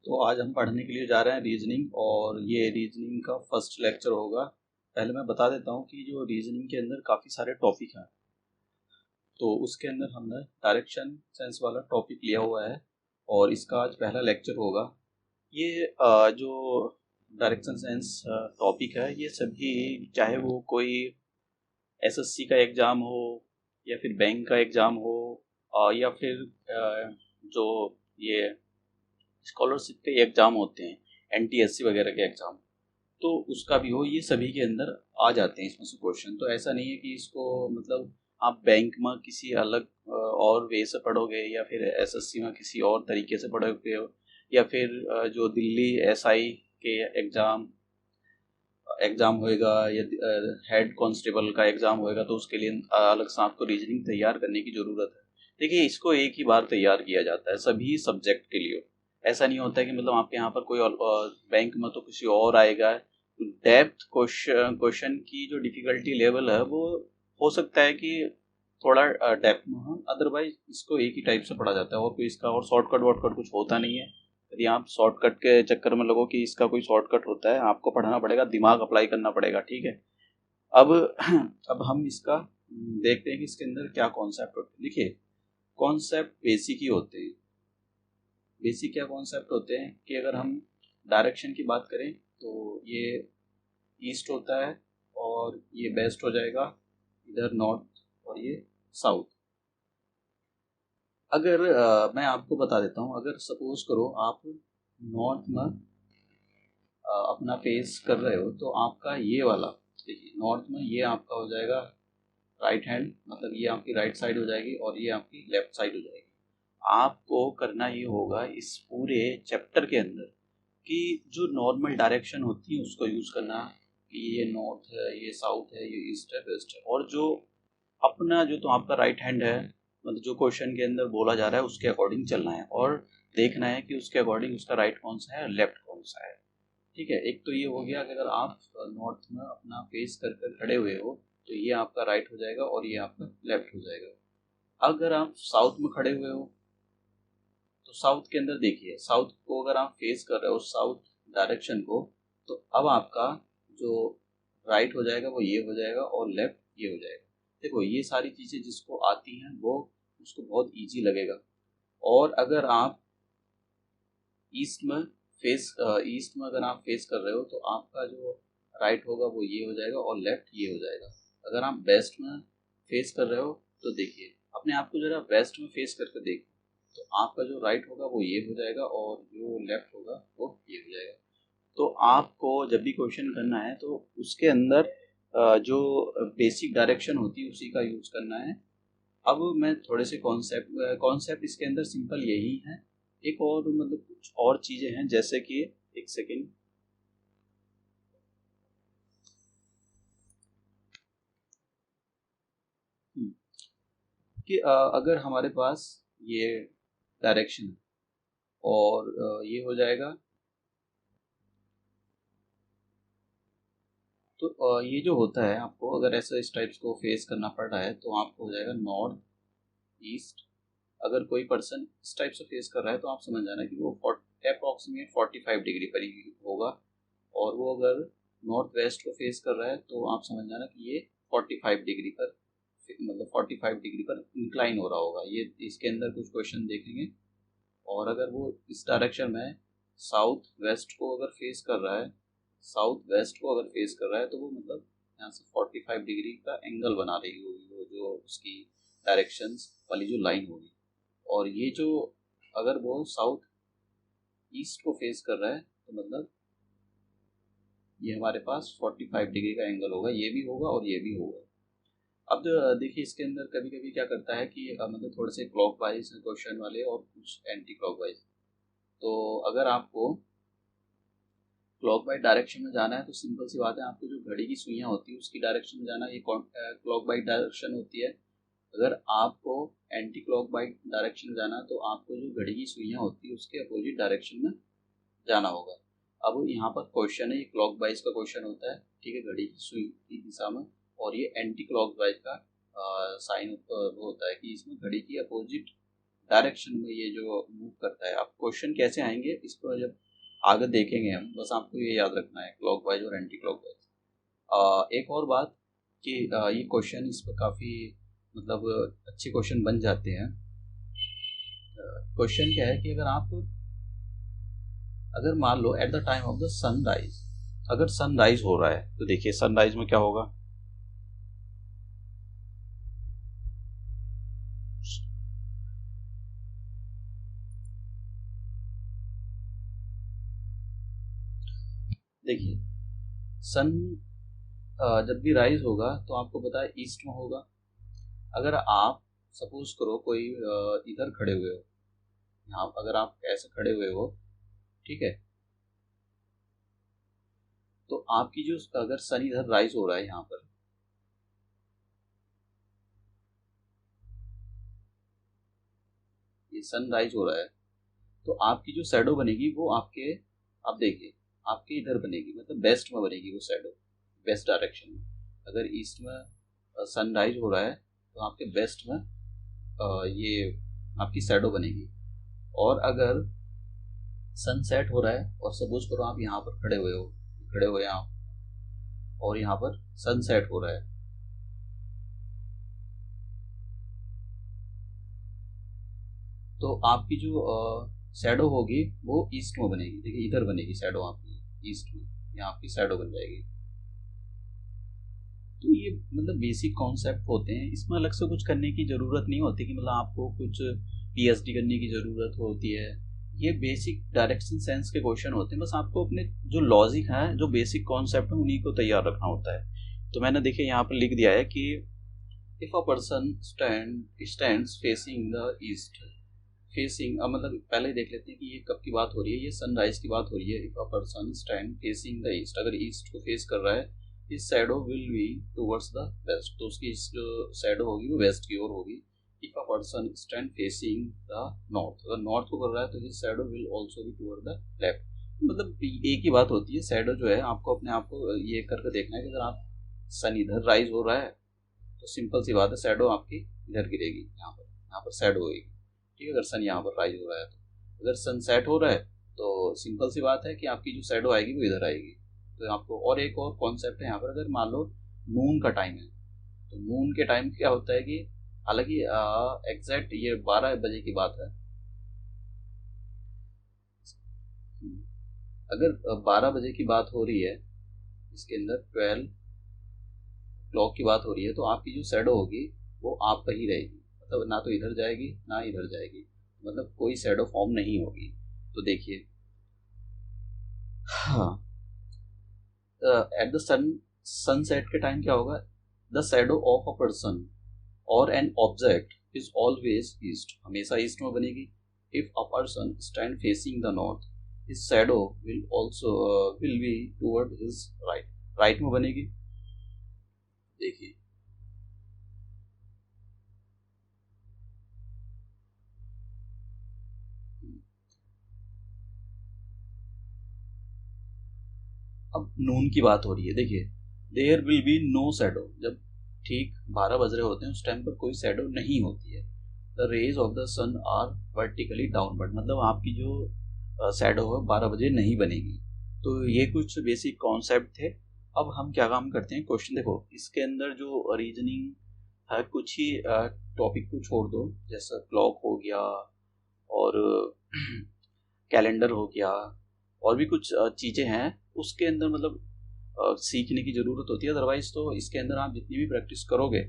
तो आज हम पढ़ने के लिए जा रहे हैं रीजनिंग, और ये रीजनिंग का फर्स्ट लेक्चर होगा। पहले मैं बता देता हूँ कि जो रीजनिंग के अंदर काफ़ी सारे टॉपिक हैं, तो उसके अंदर हमने डायरेक्शन सेंस वाला टॉपिक लिया हुआ है और इसका आज पहला लेक्चर होगा। ये जो डायरेक्शन सेंस टॉपिक है, ये सभी, चाहे वो कोई एसएससी का एग्ज़ाम हो या फिर बैंक का एग्ज़ाम हो, या फिर जो ये स्कॉलरशिप के एग्ज़ाम होते हैं, एनटीएससी वगैरह के एग्ज़ाम, तो उसका भी हो, ये सभी के अंदर आ जाते हैं इसमें से क्वेश्चन। तो ऐसा नहीं है कि इसको मतलब आप बैंक में किसी अलग और वे से पढ़ोगे, या फिर एसएससी में किसी और तरीके से पढ़ोगे हो, या फिर जो दिल्ली एसआई के एग्ज़ाम होएगा, या हेड कांस्टेबल का एग्ज़ाम होएगा, तो उसके लिए अलग से आपको रीजनिंग तैयार करने की ज़रूरत है। देखिए, इसको एक ही बार तैयार किया जाता है सभी सब्जेक्ट के लिए। ऐसा नहीं होता है कि मतलब आपके यहाँ पर कोई बैंक में तो किसी और आएगा। डेप्थ क्वेश्चन की जो डिफ़िकल्टी लेवल है, वो हो सकता है कि थोड़ा डेप्थ में हो, अदरवाइज इसको एक ही टाइप से पढ़ा जाता है, और कोई इसका और शॉर्टकट वॉर्टकट कुछ होता नहीं है। यदि आप शॉर्टकट के चक्कर में लगो कि इसका कोई शॉर्टकट होता है, आपको पढ़ना पड़ेगा, दिमाग अप्लाई करना पड़ेगा, ठीक है। अब अब हम इसका देखते हैं कि इसके अंदर क्या कॉन्सेप्ट होते हैं। देखिए, कॉन्सेप्ट बेसिक ही होते हैं। बेसिक क्या कॉन्सेप्ट होते हैं कि अगर हम डायरेक्शन की बात करें तो ये ईस्ट होता है, और ये वेस्ट हो जाएगा, इधर नॉर्थ, और ये साउथ। अगर मैं आपको बता देता हूँ, अगर सपोज करो आप नॉर्थ में अपना फेस कर रहे हो, तो आपका ये वाला, देखिए नॉर्थ में ये आपका हो जाएगा राइट हैंड, मतलब ये आपकी राइट साइड हो जाएगी और ये आपकी लेफ्ट साइड हो जाएगी। आपको करना ये होगा इस पूरे चैप्टर के अंदर कि जो नॉर्मल डायरेक्शन होती है उसको यूज़ करना, कि ये नॉर्थ है, ये साउथ है, ये ईस्ट है, वेस्ट है, और जो अपना जो तो आपका राइट हैंड है, मतलब जो क्वेश्चन के अंदर बोला जा रहा है उसके अकॉर्डिंग चलना है, और देखना है कि उसके अकॉर्डिंग उसका राइट कौन सा है और लेफ्ट कौन सा है। ठीक है, एक तो ये हो गया कि अगर आप नॉर्थ में अपना फेस कर कर खड़े हुए हो, तो ये आपका राइट हो जाएगा और ये आपका लेफ्ट हो जाएगा। अगर आप साउथ में खड़े हुए हो, तो साउथ के अंदर देखिए, साउथ को अगर आप फेस कर रहे हो, साउथ डायरेक्शन को, तो अब आपका जो राइट हो जाएगा वो ये हो जाएगा, और लेफ्ट ये हो जाएगा। देखो, ये सारी चीज़ें जिसको आती हैं वो उसको बहुत इजी लगेगा। और अगर आप ईस्ट में ईस्ट में अगर आप फेस कर रहे हो, तो आपका जो राइट होगा वो ये हो जाएगा और लेफ्ट ये हो जाएगा। अगर आप वेस्ट में फेस कर रहे हो, तो देखिए अपने आप को जरा वेस्ट में फेस करके देखिए, तो आपका जो राइट होगा वो ये हो जाएगा और जो लेफ्ट होगा वो ये हो जाएगा। तो आपको जब भी क्वेश्चन करना है तो उसके अंदर जो बेसिक डायरेक्शन होती है उसी का यूज करना है। अब मैं थोड़े से कॉन्सेप्ट इसके अंदर सिंपल यही है। एक और मतलब कुछ और चीजें हैं, जैसे कि एक सेकेंड, कि अगर हमारे पास ये डायरेक्शन है और ये हो जाएगा, तो ये जो होता है, आपको अगर ऐसा इस टाइप्स को फेस करना पड़ रहा है, तो आपको हो जाएगा नॉर्थ ईस्ट। अगर कोई पर्सन इस टाइप से फेस कर रहा है, तो आप समझ जाना कि वो अप्रॉक्सीमेट 45 डिग्री पर ही होगा, और वो अगर नॉर्थ वेस्ट को फेस कर रहा है, तो आप समझ जाना कि ये 45 डिग्री पर, मतलब 45 डिग्री पर इंक्लाइन हो रहा होगा। ये इसके अंदर कुछ क्वेश्चन देखेंगे। और अगर वो इस डायरेक्शन में साउथ वेस्ट को अगर फेस कर रहा है, साउथ वेस्ट को अगर फेस कर रहा है, तो वो मतलब यहाँ से 45 डिग्री का एंगल बना रही होगी, वो जो उसकी डायरेक्शंस वाली जो लाइन होगी। और ये जो, अगर वो साउथ ईस्ट को फेस कर रहा है, तो मतलब ये हमारे पास 45 डिग्री का एंगल होगा, ये भी होगा और ये भी होगा। अब देखिए, इसके अंदर कभी कभी क्या करता है कि मतलब थोड़े से क्लॉक वाइज क्वेश्चन वाले और कुछ एंटी क्लॉक वाइज। तो अगर आपको क्लॉक वाइज डायरेक्शन में जाना है, तो सिंपल सी बात है, आपको जो घड़ी की सुइयाँ होती है उसकी डायरेक्शन में जाना, ये क्लॉक वाइज डायरेक्शन होती है। अगर आपको एंटी क्लॉक वाइज डायरेक्शन में जाना है, तो आपको जो घड़ी की सुइयाँ होती है उसके अपोजिट डायरेक्शन में जाना होगा। अब यहाँ पर क्वेश्चन है, ये क्लॉक वाइज का क्वेश्चन होता है, ठीक है, घड़ी की सुई की दिशा में। और ये एंटी क्लॉक वाइज का साइन वो होता है कि इसमें घड़ी की अपोजिट डायरेक्शन में ये जो मूव करता है। आप क्वेश्चन कैसे आएंगे इस पर जब आगे देखेंगे हम, बस आपको ये याद रखना है क्लॉकवाइज और एंटी क्लॉकवाइज। एक और बात कि ये क्वेश्चन इस पर काफ़ी मतलब अच्छे क्वेश्चन बन जाते हैं। क्वेश्चन क्या है कि अगर मान लो at the time of the sunrise, अगर सनराइज हो रहा है तो देखिए सनराइज में क्या होगा, देखिए सन जब भी राइज होगा तो आपको पता है ईस्ट में होगा। अगर आप सपोज करो कोई इधर खड़े हुए हो, यहाँ अगर आप ऐसे खड़े हुए हो, ठीक है, तो आपकी जो अगर सन इधर राइज हो रहा है यहाँ पर, ये सन राइज हो रहा है, तो आपकी जो शैडो बनेगी वो आपके, आप देखिए आपके इधर बनेगी, मतलब वेस्ट में बनेगी वो शैडो, वेस्ट डायरेक्शन में। अगर ईस्ट में सन राइज हो रहा है तो आपके वेस्ट में ये आपकी शैडो बनेगी। और अगर सनसेट हो रहा है और सपोज करो आप यहाँ पर खड़े हुए आप, और यहाँ पर सनसेट हो रहा है, तो आपकी जो शैडो होगी वो ईस्ट में बनेगी। देखिए इधर बनेगी शैडो आपकी ईस्ट में, यहाँ आपकी शैडो बन जाएगी। तो ये मतलब बेसिक कॉन्सेप्ट होते हैं, इसमें अलग से कुछ करने की ज़रूरत नहीं होती कि मतलब आपको कुछ पीएचडी करने की ज़रूरत होती है। ये बेसिक डायरेक्शन सेंस के क्वेश्चन होते हैं, बस आपको अपने जो लॉजिक है, जो बेसिक कॉन्सेप्ट है, उन्हीं को तैयार रखना होता है। तो मैंने देखिए यहाँ पर लिख दिया है कि if a person stands facing the east, facing, अब मतलब पहले देख लेते हैं कि ये कब की बात हो रही है, ये सनराइज की बात हो रही है। If a person stand facing the east, अगर ईस्ट को फेस कर रहा है, his shadow will be towards the west, तो उसकी जो शैडो होगी वो वेस्ट की ओर होगी। If a person stand facing the north, अगर नॉर्थ को कर रहा है तो his shadow will also be toward the left. मतलब एक ही बात होती है, शैडो जो है आपको अपने आप को ये करके देखना है कि अगर आप सन इधर राइज हो रहा है तो सिंपल सी बात है शैडो आपकी इधर गिरेगी, यहाँ पर शैडो होगी, ठीक है। अगर सन यहाँ पर राइज हो रहा है तो, अगर सन सेट हो रहा है तो सिंपल सी बात है कि आपकी जो शैडो आएगी वो इधर आएगी। तो आपको और एक और कॉन्सेप्ट है यहाँ पर, अगर मान लो नून का टाइम है, तो नून के टाइम क्या होता है कि हालांकि एग्जैक्ट ये 12 बजे की बात है, अगर 12 बजे की बात हो रही है, इसके अंदर 12 क्लॉक की बात हो रही है, तो आपकी जो शैडो होगी वो आप पर ही रहेगी, मतलब ना तो इधर जाएगी ना इधर जाएगी, मतलब कोई शैडो फॉर्म नहीं होगी। तो देखिए हाँ, एट द सनसेट के टाइम क्या होगा, the shadow of a person और an object is always east, हमेशा ईस्ट में बनेगी। If a person stand facing the north, his shadow will be toward his right, right में बनेगी। देखिए अब नून की बात हो रही है, देखिए there will be no shadow, जब ठीक 12 बज रहे होते हैं उस टाइम पर कोई शैडो नहीं होती है। The rays of the sun are vertically downward, मतलब आपकी जो शैडो है 12 बजे नहीं बनेगी। तो ये कुछ बेसिक कॉन्सेप्ट थे। अब हम क्या काम करते हैं, क्वेश्चन देखो इसके अंदर जो रीजनिंग है, कुछ ही टॉपिक को छोड़ दो, जैसा क्लॉक हो गया और कैलेंडर हो गया, और भी कुछ चीज़ें हैं उसके अंदर मतलब सीखने की ज़रूरत होती है। अदरवाइज तो इसके अंदर आप जितनी भी प्रैक्टिस करोगे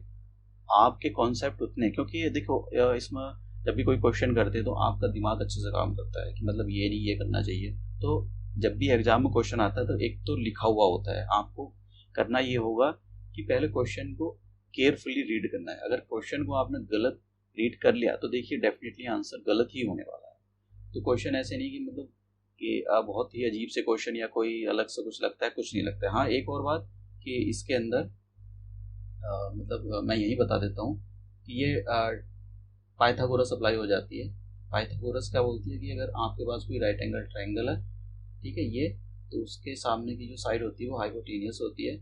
आपके कॉन्सेप्ट उतने, क्योंकि ये देखो इसमें जब भी कोई क्वेश्चन करते हैं तो आपका दिमाग अच्छे से काम करता है कि मतलब ये नहीं ये करना चाहिए। तो जब भी एग्जाम में क्वेश्चन आता है तो एक तो लिखा हुआ होता है, आपको करना ये होगा कि पहले क्वेश्चन को केयरफुली रीड करना है। अगर क्वेश्चन को आपने गलत रीड कर लिया तो देखिए डेफिनेटली आंसर गलत ही होने वाला है। तो क्वेश्चन ऐसे नहीं कि मतलब कि बहुत ही अजीब से क्वेश्चन या कोई अलग से कुछ लगता है, कुछ नहीं लगता है। हाँ एक और बात कि इसके अंदर मतलब मैं यही बता देता हूँ कि ये पाइथागोरस अप्लाई हो जाती है। पाइथागोरस क्या बोलती है कि अगर आपके पास कोई राइट एंगल ट्रायंगल है, ठीक है, ये तो उसके सामने की जो साइड होती है वो हाइपोटेनियस होती है,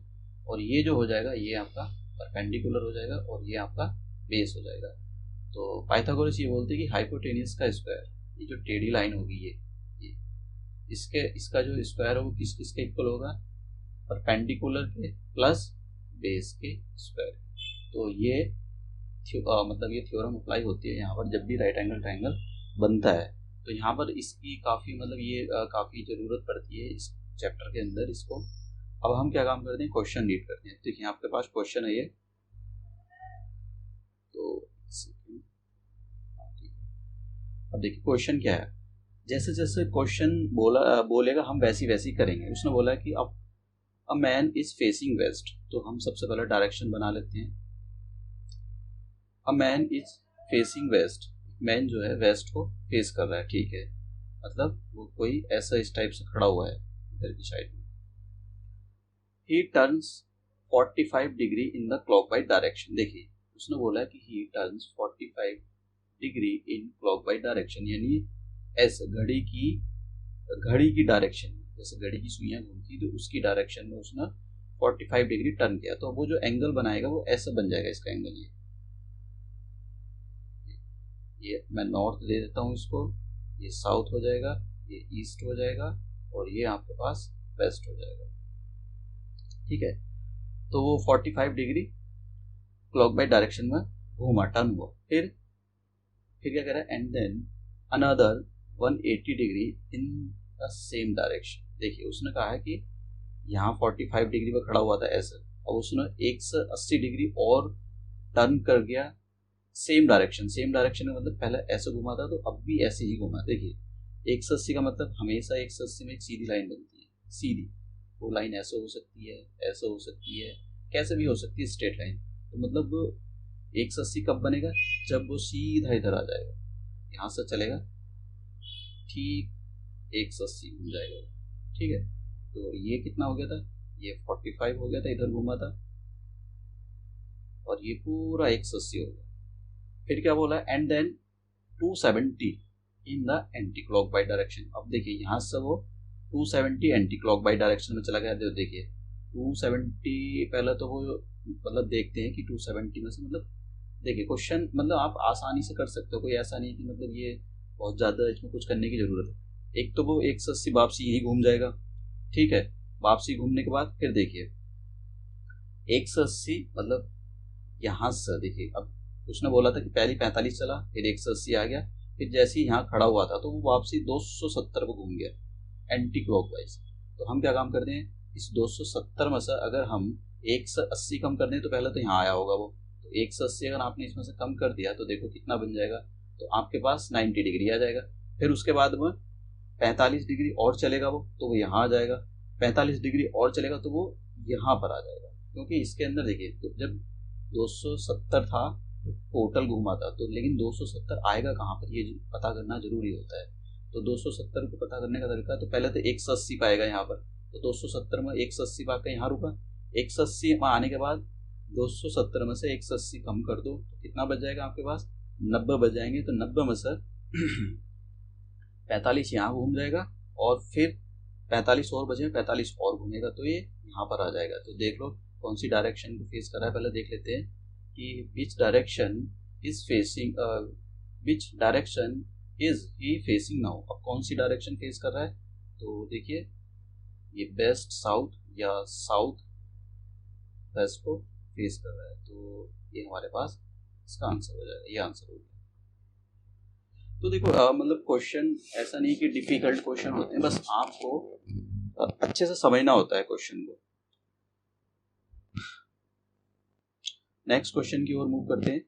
और ये जो हो जाएगा ये आपका परपेंडिकुलर हो जाएगा और ये आपका बेस हो जाएगा। तो पाइथागोरस ये बोलते हैं कि हाइपोटेन्यूस का स्क्वायर, ये जो टेढ़ी लाइन होगी ये इसका जो स्क्वायर है वो किस किस के इक्वल होगा, परपेंडिकुलर के प्लस बेस के स्क्वायर। तो ये मतलब ये थ्योरम अप्लाई होती है यहाँ पर जब भी राइट एंगल ट्रायंगल बनता है। तो यहाँ पर इसकी काफ़ी मतलब ये काफ़ी ज़रूरत पड़ती है इस चैप्टर के अंदर इसको। अब हम क्या काम करते हैं, क्वेश्चन रीड करते हैं। देखिए आपके पास क्वेश्चन है ये, तो अब देखिए क्वेश्चन क्या है। जैसे जैसे क्वेश्चन बोलेगा हम वैसी वैसी करेंगे। उसने बोला कि अब अ मैन इज फेसिंग वेस्ट, तो हम सबसे पहले डायरेक्शन बना लेते हैं। अ man is facing west, man जो है वेस्ट को फेस कर रहा है, ठीक है, मतलब वो कोई ऐसा इस टाइप से खड़ा हुआ है इधर की साइड में। ही turns 45 degree in the clockwise direction. देखिए उसने बोला कि ही turns 45 degree in clockwise direction, यानी ऐसे घड़ी की डायरेक्शन में, जैसे घड़ी की सुइयां घूमती तो उसकी डायरेक्शन में उसने 45 डिग्री टर्न किया। तो वो जो एंगल बनाएगा वो ऐसा बन जाएगा, इसका एंगल ये मैं नॉर्थ दे देता हूँ इसको, ये साउथ हो जाएगा, ये ईस्ट हो जाएगा और ये आपके पास वेस्ट हो जाएगा, ठीक है। तो वो 45 डिग्री क्लॉकवाइज डायरेक्शन में घूमा, टर्न हुआ। फिर क्या करा, and then another 180 degree in the same direction. देखिए उसने कहा है कि यहाँ 45 डिग्री पर खड़ा हुआ था ऐसे, अब उसने 180 डिग्री और टर्न कर गया सेम डायरेक्शन का मतलब पहले ऐसे घुमा था तो अब भी ऐसे ही घुमा। देखिए 180 का मतलब हमेशा 180 में एक सीधी लाइन बनती है, सीधी। वो लाइन ऐसे हो सकती है, ऐसे हो सकती है, कैसे भी हो सकती है, स्ट्रेट लाइन। तो मतलब 180 कब बनेगा, जब वो सीधा इधर आ जाएगा, यहाँ से चलेगा ठीक 180 घूम जाएगा, ठीक है। तो ये कितना हो गया था, ये 45 हो गया था, इधर घूमा था, और ये पूरा 180 हो गया। फिर क्या बोला, and then 270 in the anti clockwise direction. अब देखिए यहाँ से वो 270 एंटी क्लॉकवाइज डायरेक्शन में चला गया। देखिए 270 पहले तो वो मतलब देखते हैं कि 270 में से मतलब देखिए क्वेश्चन मतलब आप आसानी से कर सकते हो, कोई ऐसा नहीं कि मतलब ये बहुत ज़्यादा इसमें कुछ करने की ज़रूरत है। एक तो वो 180 वापसी यही घूम जाएगा, ठीक है। वापसी घूमने के बाद फिर देखिए 180 मतलब यहाँ से देखिए, अब उसने बोला था कि पहले 45 चला, फिर 180 आ गया, फिर जैसे ही यहाँ खड़ा हुआ था तो वो वापसी 270 को घूम गया एंटी क्लॉकवाइज। तो हम क्या काम करते हैं, इस 270 में से अगर हम 180 कम कर दें तो पहले तो यहाँ आया होगा वो, तो 180 अगर आपने इसमें से कम कर दिया तो देखो कितना बन जाएगा, तो आपके पास 90 डिग्री आ जाएगा। फिर उसके बाद में 45 डिग्री और चलेगा वो, तो वो यहाँ आ जाएगा। 45 डिग्री और चलेगा तो वो यहाँ पर आ जाएगा, क्योंकि इसके अंदर देखिए तो जब 270 था टोटल घूमा था, तो लेकिन 270 आएगा कहाँ पर ये पता करना जरूरी होता है। तो 270 को पता करने का तरीका, तो पहले तो 180 पाएगा यहाँ पर, तो 270 में 180 पाकर यहाँ रुका, 180 में आने के बाद 270 में से 180 कम कर दो तो कितना बच जाएगा आपके पास, 90 बच जाएंगे। तो 90 में से 45 यहाँ घूम जाएगा और फिर 45 और बचे, 45 और घूमेगा तो ये यहाँ पर आ जाएगा। तो देख लो कौन सी डायरेक्शन को फेस कर रहा है, पहले देख लेते हैं कि विच direction is facing, which direction is he facing now. अब कौन सी डायरेक्शन फेस कर रहा है, तो देखिए ये वेस्ट साउथ या साउथ वेस्ट को फेस कर रहा है, तो ये हमारे पास इसका आंसर हो जाएगा, ये आंसर हो गया। तो देखो मतलब क्वेश्चन ऐसा नहीं कि डिफिकल्ट क्वेश्चन होते हैं, बस आपको अच्छे से समझना होता है क्वेश्चन को। नेक्स्ट क्वेश्चन की ओर मूव करते हैं।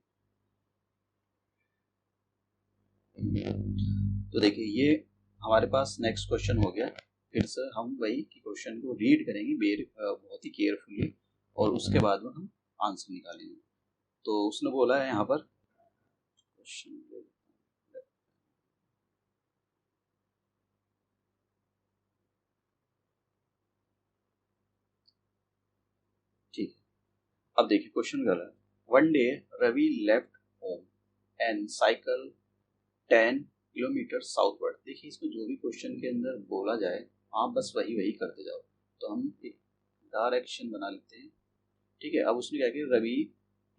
तो देखिए ये हमारे पास नेक्स्ट क्वेश्चन हो गया। फिर से हम वही कि क्वेश्चन को रीड करेंगे बहुत ही केयरफुली, और उसके बाद में हम आंसर निकालेंगे। तो उसने बोला है यहाँ पर क्वेश्चन, ठीक है। अब देखिए क्वेश्चन कर रहा है, one day Ravi left home and cycle 10 kilometre southward. देखिए इसमें जो भी क्वेश्चन के अंदर बोला जाए आप बस वही वही करते जाओ। तो हम एक डायरेक्शन बना लेते हैं, ठीक है। अब उसने क्या किया, रवि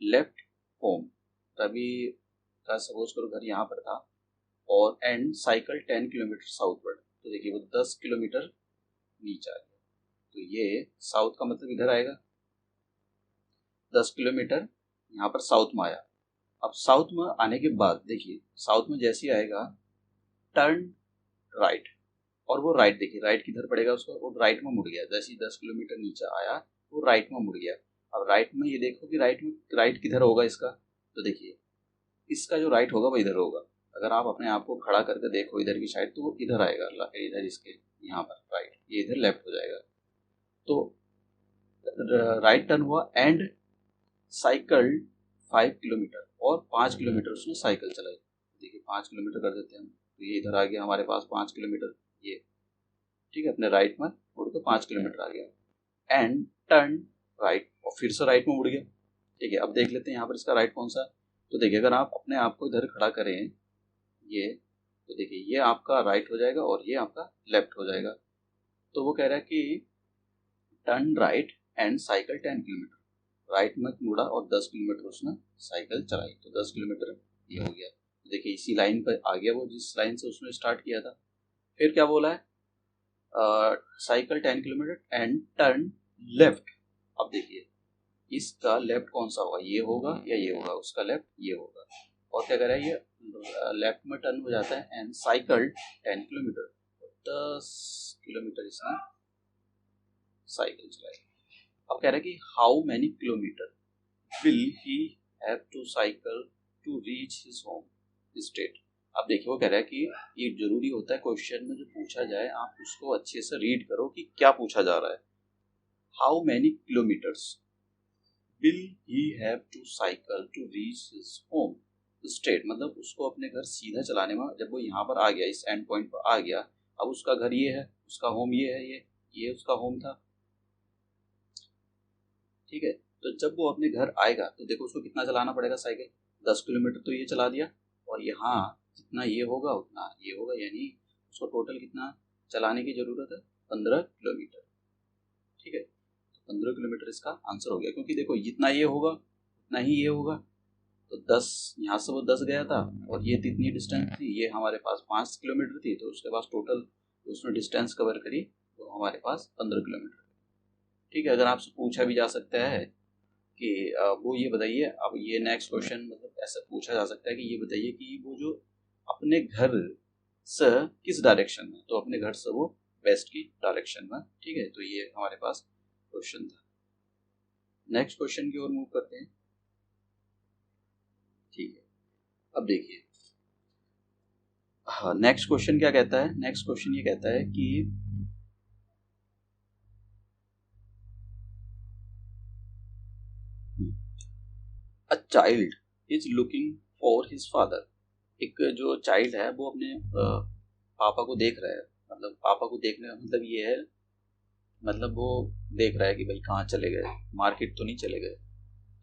लेफ्ट होम, रवि इसका सपोज करो घर यहाँ पर था और एंड साइकिल 10 किलोमीटर साउथवर्ड, तो देखिए वो 10 किलोमीटर नीचे आ गया, तो ये साउथ का मतलब इधर आएगा, 10 किलोमीटर यहाँ पर साउथ में आया। अब साउथ में आने के बाद देखिए साउथ में जैसे ही आएगा टर्न राइट, और वो राइट देखिए राइट किधर पड़ेगा उसका, वो राइट में मुड़ गया, जैसे ही 10 किलोमीटर नीचे आया वो राइट में मुड़ गया। अब राइट में ये देखो कि राइट किधर होगा इसका, तो देखिए इसका जो राइट होगा वो इधर होगा। अगर आप अपने आप को खड़ा करके देखो इधर की साइड तो वो इधर आएगा, इधर इसके यहाँ पर राइट, ये इधर लेफ्ट हो जाएगा। तो राइट टर्न हुआ एंड साइकिल 5 किलोमीटर, और 5 किलोमीटर उसने साइकिल चलाई। देखिए 5 किलोमीटर कर देते हैं हम, तो ये इधर आ गया हमारे पास 5 किलोमीटर, ये ठीक है अपने राइट में मुड़ के 5 किलोमीटर आ गया एंड टर्न राइट, और फिर से राइट में मुड़ गया। ठीक है अब देख लेते हैं यहाँ पर इसका राइट कौन सा। तो देखिए अगर आप अपने आप को इधर खड़ा करें ये, तो देखिए ये आपका राइट हो जाएगा और ये आपका लेफ्ट हो जाएगा। तो वो कह रहा है कि turn right and cycle 10 kilometre, right में मुड़ा और 10 किलोमीटर उसने साइकिल चलाई, तो 10 किलोमीटर ये हो गया। तो देखिए इसी लाइन पर आ गया वो जिस लाइन से उसने स्टार्ट किया था। फिर क्या बोला है, cycle 10 kilometre and turn left. अब देखिए इसका लेफ्ट कौन सा होगा, ये होगा या ये होगा, उसका लेफ्ट ये होगा। और क्या कर रहा है ये लेफ्ट में टर्न हो जाता है एंड साइकिल 10 किलोमीटर, 10 किलोमीटर इसने साइकिल चलाई। अब कह रहा है कि how many kilometre will he have to cycle to reach his home state. अब देखिए वो कह रहा है कि ये जरूरी होता है क्वेश्चन में जो पूछा जाए आप उसको अच्छे से रीड करो कि क्या पूछा जा रहा है। How many kilometres will he have to cycle to reach his home state, मतलब उसको अपने घर सीधा चलाने में, जब वो यहाँ पर आ गया इस एंड पॉइंट पर आ गया, अब उसका घर ये है, उसका होम ये है, ये उसका होम था। ठीक है तो जब वो अपने घर आएगा तो देखो उसको कितना चलाना पड़ेगा साइकिल, 10 किलोमीटर तो ये चला दिया, और यहाँ जितना ये होगा उतना ये होगा, यानी उसको टोटल कितना चलाने की जरूरत है, 15 किलोमीटर। ठीक है तो 15 किलोमीटर इसका आंसर हो गया, क्योंकि देखो जितना ये होगा उतना ही ये होगा। तो 10 यहाँ से वो 10 गया था और ये इतनी डिस्टेंस थी, ये हमारे पास 5 किलोमीटर थी, तो उसके पास टोटल उसने डिस्टेंस कवर करी तो हमारे पास 15 किलोमीटर। ठीक है अगर आपसे पूछा भी जा सकता है कि वो ये बताइए, अब ये नेक्स्ट क्वेश्चन मतलब ऐसा पूछा जा सकता है कि ये बताइए कि वो जो अपने घर से किस डायरेक्शन में, तो अपने घर से वो वेस्ट की डायरेक्शन में। ठीक है तो ये हमारे पास क्वेश्चन था। नेक्स्ट क्वेश्चन की ओर मूव करते हैं। ठीक है अब देखिए हाँ नेक्स्ट क्वेश्चन क्या कहता है, नेक्स्ट क्वेश्चन ये कहता है कि a child is looking for his father. एक जो चाइल्ड है वो अपने पापा को देख रहा है, मतलब पापा को देखने का मतलब ये है, मतलब वो देख रहा है कि भाई कहाँ चले गए, मार्केट तो नहीं चले गए।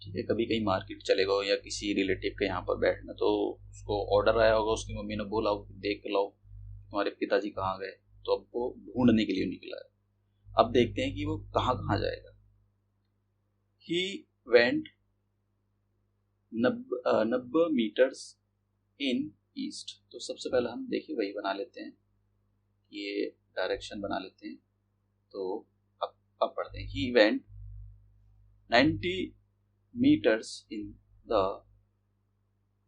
ठीक है कभी कहीं मार्केट चले गए या किसी रिलेटिव के यहाँ पर बैठना, तो उसको ऑर्डर आया होगा, उसकी मम्मी ने बोला देख के लाओ तुम्हारे पिताजी कहाँ गए, तो अब वो ढूंढने के लिए निकला है। अब देखते हैं कि वो कहाँ कहाँ जाएगा। He went 90 metres in east. तो सबसे पहले हम देखिए वही बना लेते हैं, ये डायरेक्शन बना लेते हैं। तो अब पढ़ते हैं he went 90 metres in the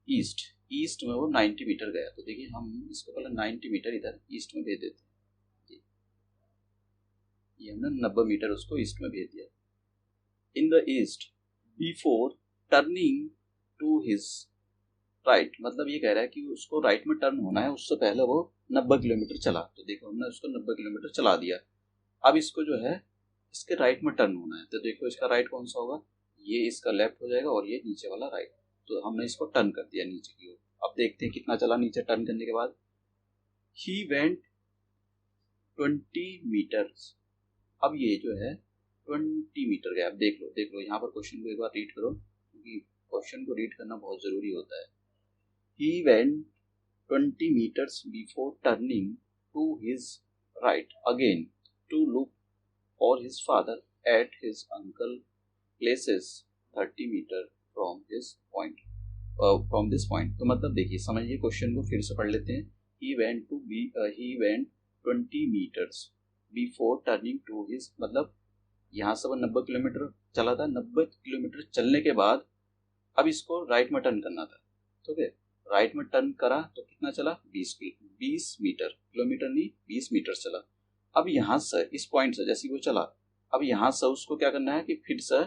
east. East में वो 90 मीटर गया, तो देखिए हम इसको पहले 90 मीटर इधर ईस्ट में भेज देते हैं। ये हमने 90 मीटर उसको ईस्ट में भेज दिया। In the east before turning to his right, मतलब ये कह रहा है कि उसको राइट में टर्न होना है, उससे पहले वो 90 किलोमीटर चला, तो देखो हमने उसको 90 किलोमीटर चला दिया। अब इसको जो है इसके राइट में टर्न होना है, तो देखो इसका राइट कौन सा होगा, ये इसका लेफ्ट हो जाएगा और ये नीचे वाला राइट। तो हमने इसको टर्न कर दिया नीचे की ओर। अब देखते हैं कितना चला नीचे टर्न करने के बाद। He went 20 metres. अब ये जो है 20 मीटर गया। अब देख लो यहाँ पर क्वेश्चन को एक बार रीड करो, क्योंकि क्वेश्चन को रीड करना बहुत जरूरी होता है। He went 20 meters before turning to his right again to look for his father at his uncle places 30 meters from his point. From this point. तो मतलब देखिए, समझिए क्वेश्चन को फिर से पढ़ लेते हैं। He went 20 metres before turning to his, मतलब यहाँ से वो 90 किलोमीटर चला था। 90 किलोमीटर चलने के बाद अब इसको राइट में टर्न करना था। ठीक है, राइट में टर्न करा तो कितना चला, 20 मीटर, किलोमीटर नहीं 20 मीटर चला। अब यहाँ से इस पॉइंट से जैसे वो चला, अब यहाँ से उसको क्या करना है कि फिर से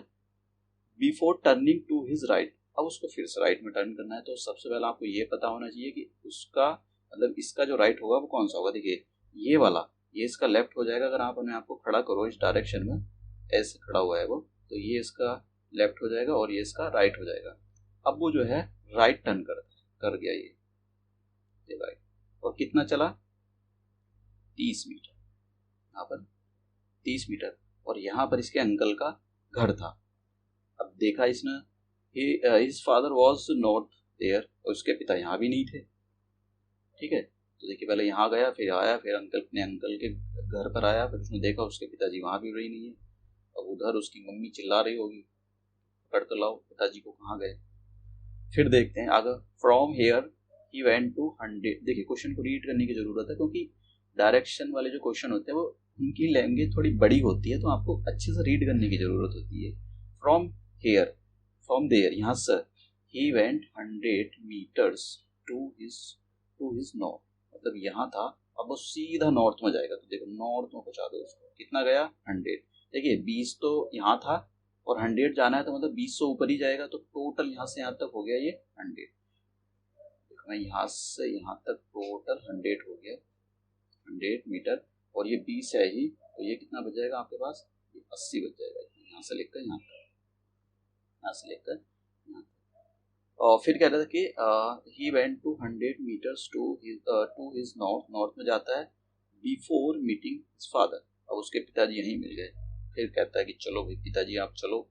before turning to his right, अब उसको फिर से राइट में टर्न करना है। तो सबसे पहले आपको ये पता होना चाहिए कि उसका मतलब इसका जो राइट होगा वो कौन सा होगा। देखिए ये वाला, ये इसका लेफ्ट हो जाएगा। अगर आप अपने आप को खड़ा करो इस डायरेक्शन में, ऐसे खड़ा हुआ है वो, तो ये इसका लेफ्ट हो जाएगा और ये इसका राइट हो जाएगा। अब वो जो है राइट टर्न कर गया ये राइट, और कितना चला, 30 मीटर, यहाँ पर 30 मीटर। और यहाँ पर इसके अंकल का घर था। अब देखा इसने, his father was not there, और उसके पिता यहाँ भी नहीं थे। ठीक है, तो देखिए पहले यहाँ गया, फिर आया, फिर अपने अंकल के घर पर आया, फिर उसने देखा उसके पिताजी वहाँ भी रही नहीं है। अब उधर उसकी मम्मी चिल्ला रही होगी, पकड़ कर लाओ पिताजी को, कहाँ गए। फिर देखते हैं आगे, from here he went to 100। देखिए क्वेश्चन को रीड करने की जरूरत है, क्योंकि डायरेक्शन वाले जो क्वेश्चन होते हैं वो उनकी लैंग्वेज थोड़ी बड़ी होती है, तो आपको अच्छे से रीड करने की जरूरत होती है। फ्रॉम हेयर, फ्रॉम देयर, यहाँ से he went 100 metres to his north, मतलब यहाँ था, अब वो सीधा नॉर्थ में जाएगा। तो देखो नॉर्थ में पहुंचा दो उसको, कितना गया 100। देखिए 20 तो यहाँ था और 100 जाना है, तो मतलब 20 से ऊपर ही जाएगा। तो टोटल यहाँ से यहाँ तक हो गया ये 100। देखो मैं यहाँ से यहाँ तक टोटल 100 हो गया, 100 मीटर। और ये 20 है ही, तो ये कितना बच जाएगा आपके पास, ये 80 बच जाएगा। यहाँ से लेकर यहाँ तक, यहाँ से लेकर यहाँ तक। और फिर कह रहा था कि he went to 100 metres to his north, north में जाता है, बिफोर मीटिंग हिज फादर। अब उसके पिताजी यहीं मिल गए। फिर कहता है कि चलो भाई पिताजी आप चलो।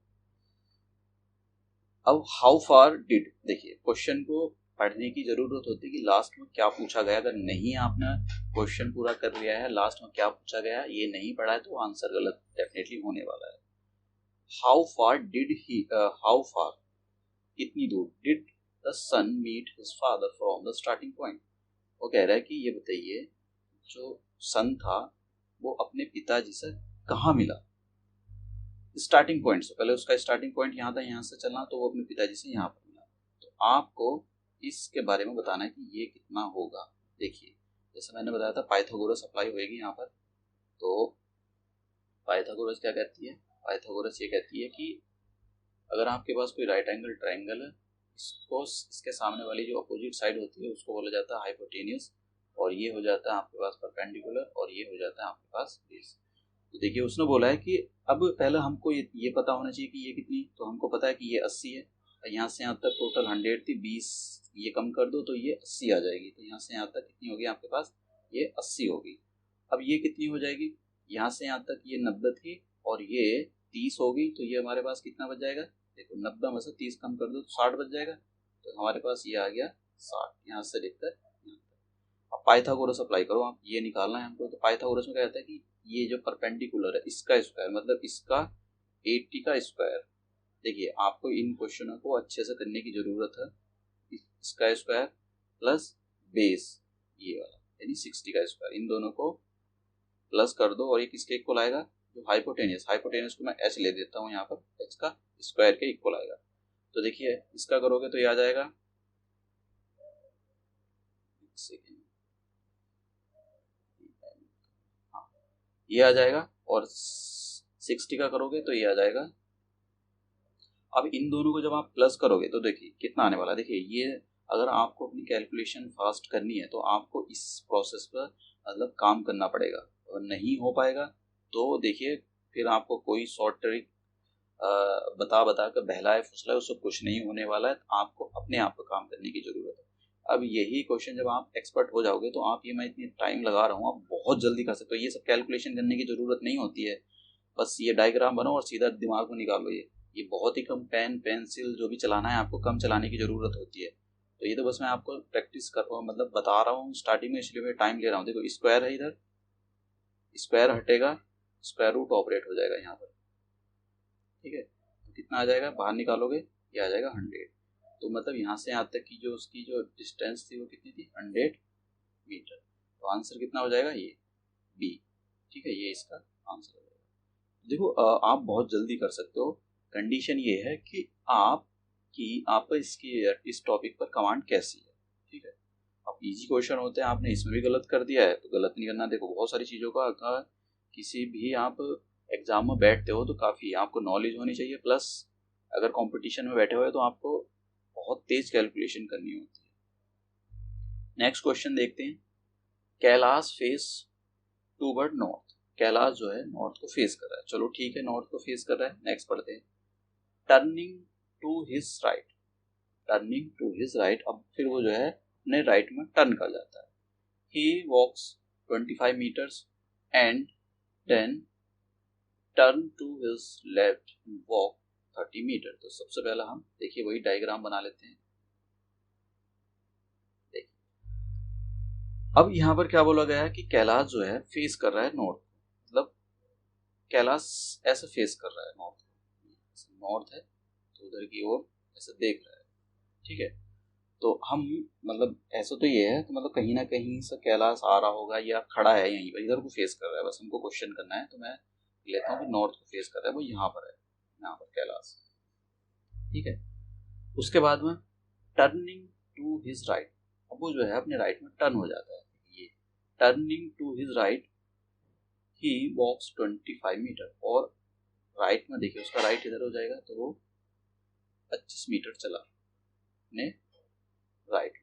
अब हाउ फार डिड, देखिए क्वेश्चन को पढ़ने की जरूरत होती है कि लास्ट में क्या पूछा गया। अगर नहीं आपने क्वेश्चन पूरा कर लिया है, लास्ट में क्या पूछा गया ये नहीं पढ़ा है, तो आंसर गलत डेफिनेटली होने वाला है। How far did he, how far, कितनी दूर, did the son meet his father from the starting point. वो कह रहा है कि ये बताइए जो सन था वो अपने पिताजी से कहाँ मिला, स्टार्टिंग पॉइंट से। पहले उसका स्टार्टिंग पॉइंट यहाँ था, यहाँ से चलना, तो वो अपने पिताजी से यहाँ पर मिला। तो आपको इसके बारे में बताना है कि ये कितना होगा। देखिए जैसे मैंने बताया था पाइथागोरस अप्लाई होएगी यहाँ पर। तो पाइथागोरस क्या कहती है, पाइथागोरस ये कहती है कि अगर आपके पास कोई राइट एंगल ट्राइंगल है, इसको इसके सामने वाली जो अपोजिट साइड होती है उसको बोला जाता है हाइपोटेन्यूस, और ये हो जाता है आपके पास परपेंडिकुलर, और ये हो जाता है आपके पास बेस। तो देखिए उसने बोला है कि अब पहले हमको ये पता होना चाहिए कि ये कितनी, तो हमको पता है कि ये 80 है। यहाँ से यहाँ तक टोटल 100 थी, 20 ये कम कर दो तो ये 80 आ जाएगी। तो यहाँ से यहाँ तक कितनी होगी आपके पास, ये 80 होगी। अब ये कितनी हो जाएगी, यहाँ से यहाँ तक ये 90 थी और ये 30 होगी, तो ये हमारे पास कितना बच जाएगा। देखो 90 में से 30 कम कर दो तो 60 बच जाएगा। तो हमारे पास ये आ गया 60, यहाँ से लेकर यहाँ तक। अब पाइथागोरस अप्लाई करो, आप ये निकालना है हमको। तो पाइथागोरस में क्या कहता है कि ये जो परपेंडिकुलर है इसका स्क्वायर, मतलब इसका 80 का स्क्वायर। देखिए आपको इन क्वेश्चनों को अच्छे से करने की जरूरत है। इसका स्क्वायर प्लस बेस ये वाला यानी 60 का स्क्वायर, इन दोनों को प्लस कर दो और ये किसके इक्वल आएगा, जो हाइपोटेनियस, हाइपोटेनियस को मैं एच ले देता हूँ यहाँ पर, एच का स्क्वायर के इक्वल आएगा। तो देखिए इसका करोगे तो ये आ जाएगा, हाँ ये आ जाएगा, और 60 का करोगे तो ये आ जाएगा। अब इन दोनों को जब आप प्लस करोगे तो देखिए कितना आने वाला है। देखिए ये अगर आपको अपनी कैलकुलेशन फास्ट करनी है तो आपको इस प्रोसेस पर मतलब काम करना पड़ेगा, और नहीं हो पाएगा तो देखिए फिर आपको कोई शॉर्ट ट्रिक बता कर बहलाए फुसलाए, उससे कुछ नहीं होने वाला है। आपको अपने आप पर काम करने की जरूरत है। अब यही क्वेश्चन जब आप एक्सपर्ट हो जाओगे तो आप, ये मैं इतनी टाइम लगा रहा हूँ, आप बहुत जल्दी कर सकते हो। ये सब कैलकुलेशन करने की जरूरत नहीं होती है, बस ये डायग्राम बनाओ और सीधा दिमाग में निकालो। ये बहुत ही कम, पेन पेंसिल जो भी चलाना है आपको कम चलाने की ज़रूरत होती है। तो ये तो बस मैं आपको प्रैक्टिस कर रहा हूँ, मतलब बता रहा हूँ स्टार्टिंग में, इसलिए मैं टाइम ले रहा हूँ। देखो स्क्वायर है, इधर स्क्वायर हटेगा, स्क्वायर रूट ऑपरेट हो जाएगा यहाँ पर। ठीक है, तो कितना आ जाएगा, बाहर निकालोगे ये आ जाएगा 100। तो मतलब यहाँ से यहाँ तक की जो उसकी जो डिस्टेंस थी वो कितनी थी, 100 मीटर। तो आंसर कितना हो जाएगा, ये बी। ठीक है, ये इसका आंसर हो जाएगा। देखो आप बहुत जल्दी कर सकते हो। कंडीशन ये है कि आप इसकी इस टॉपिक पर कमांड कैसी है। ठीक है, अब इजी क्वेश्चन होते हैं, आपने इसमें भी गलत कर दिया है तो गलत नहीं करना। देखो बहुत सारी चीज़ों का अगर किसी भी आप एग्जाम में बैठते हो तो काफ़ी आपको नॉलेज होनी चाहिए, प्लस अगर कंपटीशन में बैठे हुए तो आपको बहुत तेज कैलकुलेशन करनी होती है। नेक्स्ट क्वेश्चन देखते हैं। Kailash face toward north. Kailash जो है नॉर्थ को फेस कर रहा है, चलो ठीक है, नॉर्थ को फेस कर रहा है। नेक्स्ट पढ़ते हैं। Turning to his right. Turning to his right, अब फिर वो जो है अपने राइट में टर्न कर जाता है। He walks 25 metres and then turn to his left and walk 30 metre. तो सबसे पहला हम देखिए वही डायग्राम बना लेते हैं। देखिए अब यहाँ पर क्या बोला गया है कि कैलाश जो है फेस कर रहा है नॉर्थ, मतलब कैलाश ऐसे फेस कर रहा है नॉर्थ, नॉर्थ है तो उधर की ओर ऐसे देख रहा है। ठीक है, तो हम मतलब ऐसा तो ये है, तो मतलब कहीं ना कहीं से कैलाश आ रहा होगा या खड़ा है यहीं पर, इधर को फेस कर रहा है, बस हमको क्वेश्चन करना है। तो मैं लेता हूँ कि नॉर्थ को फेस कर रहा है, वो यहाँ पर है, यहाँ पर कैलाश। ठीक है, उसके बाद में टर्निंग टू हिज राइट, अब वो जो है अपने राइट में टर्न हो जाता है। ये turning to his right he walks 25 metre, और राइट में देखिए उसका राइट इधर हो जाएगा, तो वो 25 मीटर चला अपने राइट,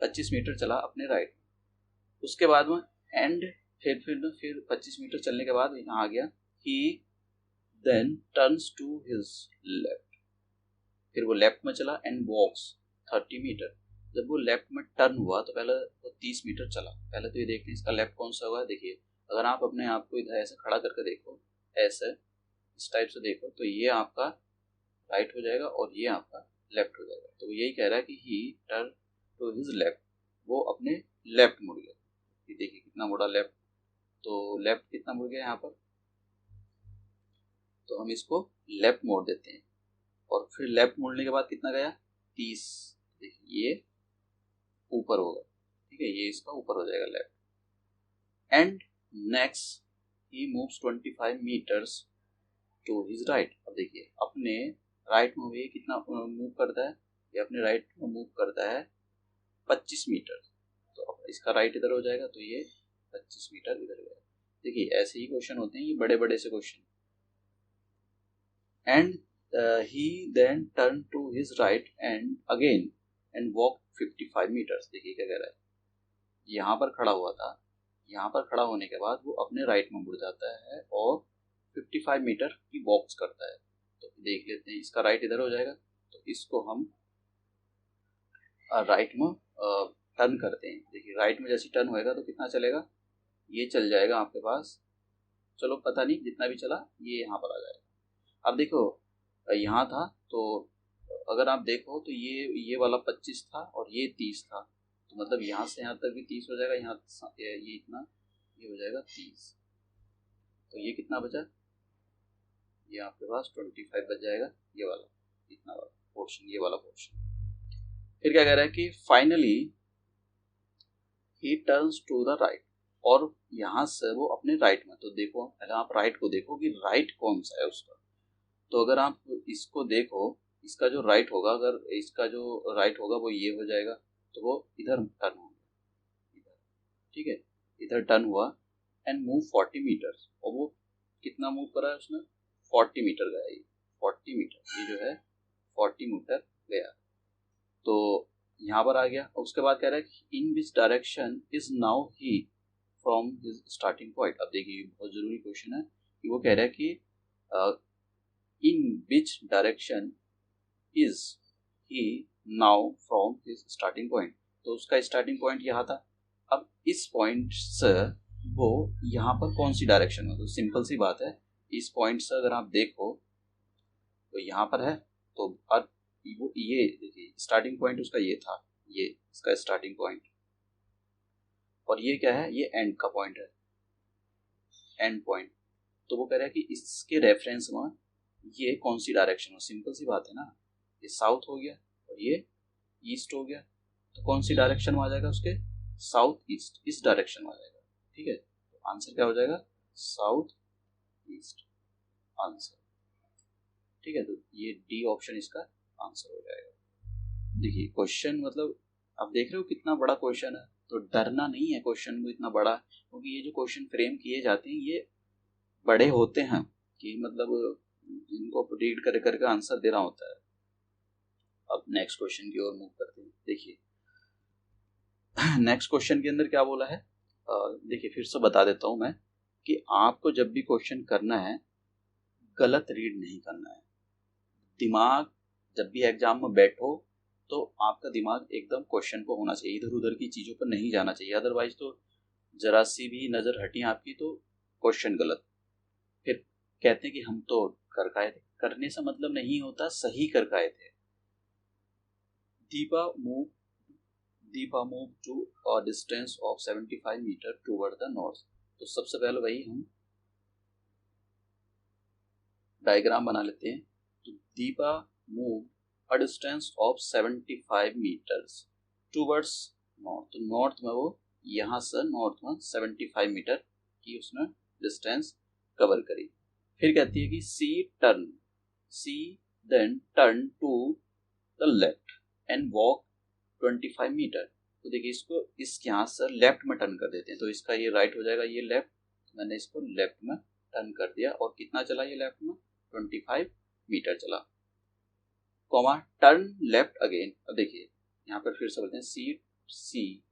25 मीटर चला अपने राइट। उसके बाद में एंड फिर 25 मीटर चलने के बाद यहाँ आ गया he then turns to his left, फिर वो लेफ्ट में चला एंड वॉक्स 30 मीटर। जब वो लेफ्ट में टर्न हुआ तो पहले वो 30 मीटर चला। पहले तो ये देखते हैं इसका लेफ्ट कौन सा होगा। देखिए अगर आप अपने आप को इधर ऐसे खड़ा करके देखो, ऐसे इस टाइप से देखो, तो ये आपका राइट हो जाएगा और ये आपका लेफ्ट हो जाएगा। तो यही कह रहा है कि he turn to his left, वो अपने लेफ्ट मुड़ गया। ये देखिए कितना मुड़ा लेफ्ट, तो लेफ्ट कितना मुड़ गया यहाँ पर, तो हम इसको लेफ्ट मोड़ देते हैं। और फिर लेफ्ट मोड़ने के बाद कितना गया, 30। देखिए ये ऊपर होगा, ठीक है, ये इसका ऊपर हो जाएगा left. And next he moves 25 metres to his right. अब देखिए अपने राइट में ये कितना मूव करता है, ये अपने राइट में मूव करता है 25 मीटर। तो अब इसका राइट इधर हो जाएगा, तो ये 25 मीटर इधर गया। देखिए ऐसे ही क्वेश्चन होते हैं, ये बड़े बड़े से question. And he then turn to his right and again and walk 55 metres. देखिए क्या कह रहा है, यहाँ पर खड़ा हुआ था, यहाँ पर खड़ा होने के बाद वो अपने राइट में मुड़ जाता है और 55 मीटर की वॉक्स करता है। तो देख लेते हैं, इसका राइट इधर हो जाएगा, तो इसको हम राइट में टर्न करते हैं। देखिए राइट में जैसे टर्न होएगा तो कितना चलेगा, ये चल जाएगा आपके पास, चलो पता नहीं जितना भी चला ये यहाँ पर आ जाएगा। अब देखो यहाँ था, तो अगर आप देखो तो ये वाला 25 था और ये 30 था, तो मतलब यहाँ से यहाँ तक भी 30 हो जाएगा, यहाँ ये इतना ये हो जाएगा 30। तो ये कितना बचा, ये आपके पास 25 बच जाएगा, ये वाला इतना वाला पोर्शन, ये वाला पोर्शन। फिर क्या कह रहा है कि finally he turns to the right, और यहाँ से वो अपने राइट में, तो देखो पहले आप राइट को देखो कि राइट कौन सा है उसका। तो अगर आप इसको देखो, इसका जो राइट होगा, अगर इसका जो राइट होगा वो ये हो जाएगा, तो वो इधर टर्न हो गया इधर। ठीक है, इधर टर्न हुआ एंड मूव 40 मीटर, और वो कितना मूव करा है उसने, 40 मीटर गया, ये 40 मीटर, ये जो है 40 मीटर गया। तो यहाँ पर आ गया। उसके बाद कह रहा है कि in which direction is now he from his starting point. अब देखिए बहुत जरूरी क्वेश्चन है कि वो कह रहा है कि in which direction is he now from his starting point. तो उसका स्टार्टिंग पॉइंट यहाँ था, अब इस पॉइंट से वो यहाँ पर कौन सी डायरेक्शन हो, तो सिंपल सी बात है, इस पॉइंट से अगर आप देखो तो यहाँ पर है, तो अब वो ये देखिए स्टार्टिंग पॉइंट उसका ये था, ये इसका स्टार्टिंग पॉइंट, और ये क्या है, ये एंड का पॉइंट है, एंड पॉइंट। तो वो कह रहा है कि इसके रेफरेंस में ये कौन सी डायरेक्शन हो, सिंपल सी बात है ना, ये साउथ हो गया और ये ईस्ट हो गया, तो कौन सी डायरेक्शन में आ जाएगा उसके, साउथ ईस्ट, इस डायरेक्शन में आ जाएगा। ठीक है, तो आंसर क्या हो जाएगा, साउथ ईस्ट आंसर। ठीक है, तो ये डी ऑप्शन इसका आंसर हो जाएगा। देखिए क्वेश्चन मतलब आप देख रहे हो कितना बड़ा क्वेश्चन है, तो डरना नहीं है क्वेश्चन को इतना बड़ा, क्योंकि ये जो क्वेश्चन फ्रेम किए जाते हैं ये बड़े होते हैं कि मतलब इनको रीड कर करके आंसर देना होता है। अब नेक्स्ट क्वेश्चन की ओर मूव करते हैं। देखिए नेक्स्ट क्वेश्चन के अंदर क्या बोला है, देखिए फिर से बता देता हूं मैं कि आपको जब भी क्वेश्चन करना है गलत रीड नहीं करना है। दिमाग जब भी एग्जाम में बैठो तो आपका दिमाग एकदम क्वेश्चन पर होना चाहिए, इधर उधर की चीजों पर नहीं जाना चाहिए, अदरवाइज तो जरा सी भी नजर हटी आपकी तो क्वेश्चन गलत। फिर कहते हैं कि हम तो कर के आए थे, करने से मतलब नहीं होता सही कर के आए थे। Deepa move to a distance of 75 metre toward the north. तो सबसे पहले वही हम डायग्राम बना लेते हैं। तो Deepa move a distance of 75 metres towards north. तो नॉर्थ में वो यहाँ से नॉर्थ में 75 मीटर की उसने डिस्टेंस कवर करी। फिर कहती है कि she then turn to the left and walk 25 meter. तो देखिए इसको इसके यहाँ से लेफ्ट में टर्न कर देते हैं, तो इसका ये राइट हो जाएगा, ये लेफ्ट, मैंने इसको लेफ्ट में टर्न कर दिया और कितना चला ये लेफ्ट में 25 मीटर चला, कॉमा टर्न लेफ्ट अगेन। अब देखिए यहाँ पर फिर से बोलते हैं she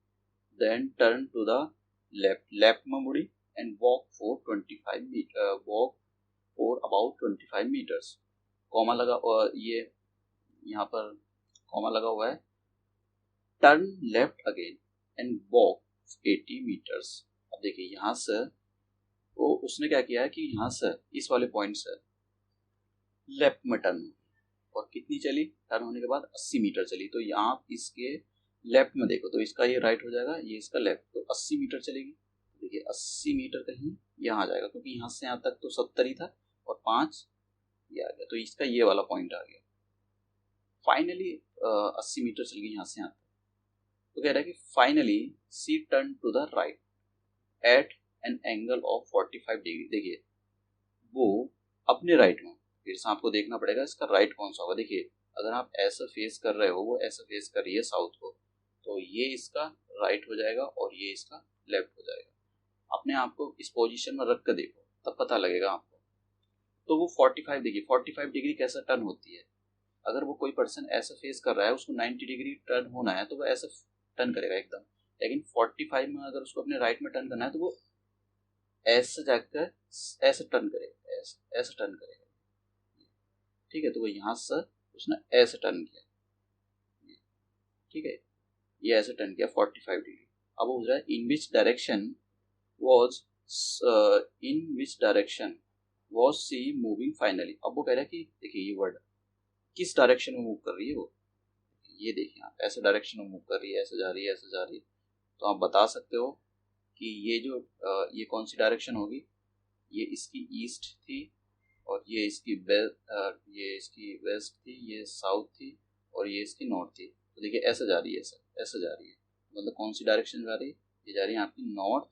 then turn to the left में मुड़ी and walk for 25 meter, walk for about 25 meters, comma लगा और ये यहाँ पर कॉमा लगा हुआ है, turn left again and walk 80 meters. अब देखिए यहाँ से वो उसने क्या किया है कि यहाँ से इस वाले पॉइंट से लेफ्ट में टर्न और कितनी चली, टर्न होने के बाद 80 मीटर चली। तो यहाँ इसके लेफ्ट में देखो तो इसका ये राइट हो जाएगा, ये इसका लेफ्ट, तो 80 मीटर चलेगी। देखिए 80 मीटर कहीं यहाँ आ जाएगा, क्योंकि यहाँ से यहाँ तक तो 70 ही था और 5 ये आ गया, तो इसका ये वाला पॉइंट आ गया। फाइनली 80 मीटर चल गई यहाँ से यहाँ तक। तो कह रहा है कि finally she turn to the right at an angle of 45 degree. देखिए वो अपने राइट में, फिर से आपको देखना पड़ेगा इसका राइट कौन सा होगा। देखिए अगर आप ऐसा फेस कर रहे हो, वो ऐसा फेस कर रही है साउथ को, तो ये इसका राइट हो जाएगा और ये इसका लेफ्ट हो जाएगा। अपने आप को इस पोजीशन में रख कर देखो तब पता लगेगा आपको। तो वो 45 देखिए 45 डिग्री कैसे टर्न होती है, अगर वो कोई पर्सन ऐसा फेस कर रहा है उसको 90 डिग्री टर्न होना है तो वो ऐसा टर्न करेगा एकदम, लेकिन 45 में अगर उसको अपने राइट में टर्न करना है तो वो ऐसे जाकर ऐसे टर्न करेगा, ऐसे टर्न करेगा। ठीक है, तो वो यहाँ से उसने ऐसे टर्न किया, ठीक है, ये ऐसे टर्न किया 45 डिग्री। अब वो रहा है in which direction was she moving finally. अब वो कह रहा है कि देखिए ये वर्ड किस डायरेक्शन में मूव कर रही है वो, ये देखिए आप ऐसे डायरेक्शन में मूव कर रही है, ऐसे जा रही है, ऐसे जा रही है। तो आप बता सकते हो कि ये जो ये कौन सी डायरेक्शन होगी, ये इसकी ईस्ट थी और ये इसकी वेस्ट थी, ये साउथ थी और ये इसकी नॉर्थ थी। तो देखिए ऐसे जा रही है, ऐसे जा रही है, मतलब कौन सी डायरेक्शन जा रही है, ये जा रही है आपकी नॉर्थ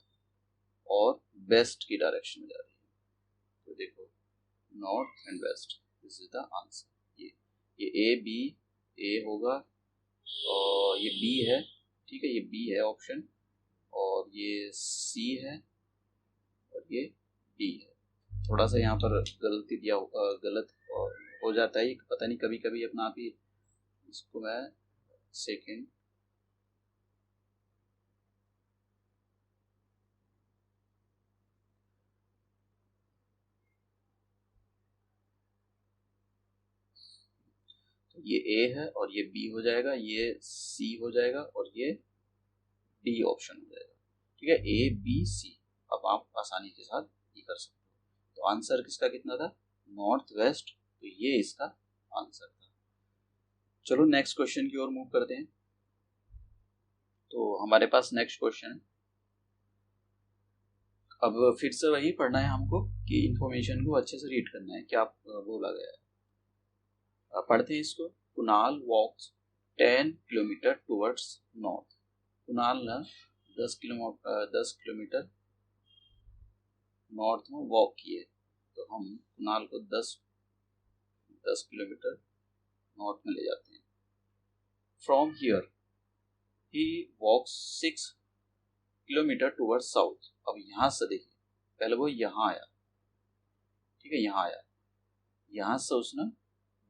और वेस्ट की डायरेक्शन में जा रही है। तो देखो north and west, this is the answer. ये ए होगा और ये बी है, ठीक है, ये बी है ऑप्शन, और ये सी है और ये डी है। थोड़ा सा यहाँ पर गलती दिया गलत हो जाता है, पता नहीं कभी कभी अपना आप ही इसको मैं सेकेंड तो ये ए है और ये बी हो जाएगा, ये सी हो जाएगा और ये डी ऑप्शन हो जाएगा। ठीक है, ए बी सी। अब आप आसानी के साथ ये कर सकते हो। तो आंसर किसका कितना था, नॉर्थ वेस्ट, तो ये इसका आंसर था। चलो नेक्स्ट क्वेश्चन की ओर मूव करते हैं। तो हमारे पास नेक्स्ट क्वेश्चन है, अब फिर से वही पढ़ना है हमको कि इंफॉर्मेशन को अच्छे से रीड करना है, क्या बोला गया है। पढ़ते हैं इसको। कुणाल वॉक्स 10 किलोमीटर टुवर्ड्स नॉर्थ। कुणाल ना 10 किलोमीटर नॉर्थ में वॉक किए, तो हम कुणाल को 10 किलोमीटर नॉर्थ में ले जाते हैं। From here he walks 6 kilometre towards south. अब यहाँ से देखिए, पहले वो यहाँ आया, ठीक है, यहाँ आया, यहाँ से उसने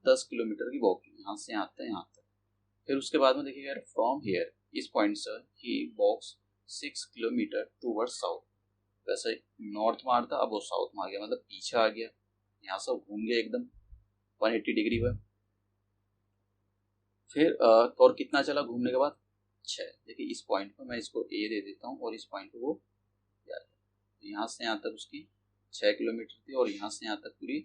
10 किलोमीटर की वॉक की, यहाँ से यहाँ तक, यहाँ तक। फिर उसके बाद में देखिएगा, फ्रॉम हियर, इस पॉइंट से ही वॉक्स 6 किलोमीटर टुवर्ड्स साउथ। वैसे नॉर्थ में आ रहा था, अब वो साउथ में आ गया, मतलब पीछे आ गया, यहाँ से घूम गया एकदम 180 डिग्री पर। फिर और कितना चला घूमने के बाद? 6। देखिए इस पॉइंट पर मैं इसको ए दे देता हूँ और इस पॉइंट पर वो तो यहाँ से यहाँ तक उसकी 6 किलोमीटर थी और यहाँ से यहाँ तक पूरी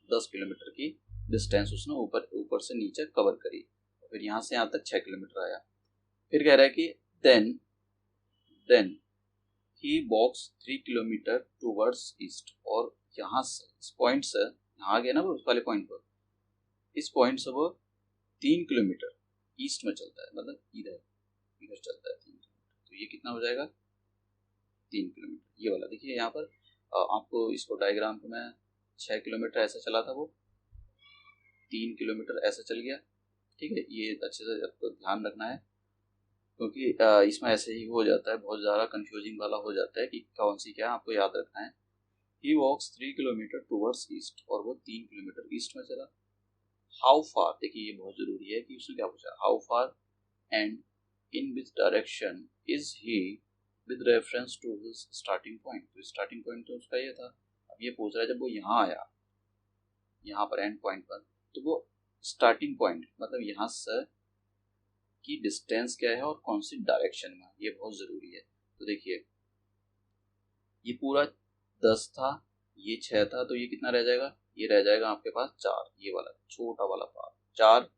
10 किलोमीटर की डिस्टेंस उसने ऊपर से नीचे कवर करी। फिर यहाँ से यहाँ तक 6 किलोमीटर आया। फिर कह रहा है कि then he walks 3 kilometre towards east. और यहाँ से इस पॉइंट से यहाँ आ गया ना, वो उस वाले पॉइंट पर, इस पॉइंट से वो 3 किलोमीटर ईस्ट में चलता है, मतलब इधर चलता है 3 किलोमीटर। तो ये कितना हो जाएगा? 3 किलोमीटर। ये वाला देखिए यहाँ पर आपको इसको डायग्राम को मैं 6 किलोमीटर ऐसा चला था, वो 3 किलोमीटर ऐसा चल गया, ठीक है। ये अच्छे से आपको ध्यान रखना है, क्योंकि इसमें ऐसे ही हो जाता है, बहुत ज़्यादा कंफ्यूजिंग वाला हो जाता है कि कौन सी क्या आपको याद रखना है। He walks 3 kilometre towards east, और वो 3 किलोमीटर ईस्ट में चला। हाउ फार, देखिए ये बहुत जरूरी है कि उसने क्या पूछा, how far and in which direction is he with reference to his starting point. तो स्टार्टिंग पॉइंट तो उसका ये था। अब ये पूछ रहा है, जब वो यहाँ आया, यहाँ पर एंड पॉइंट पर, तो वो स्टार्टिंग पॉइंट मतलब यहाँ से की डिस्टेंस क्या है और कौन सी डायरेक्शन में, ये बहुत जरूरी है। तो देखिए ये पूरा 10 था, ये 6 था, तो ये कितना रह जाएगा? ये रह जाएगा आपके पास 4, ये वाला छोटा वाला पार्ट 4।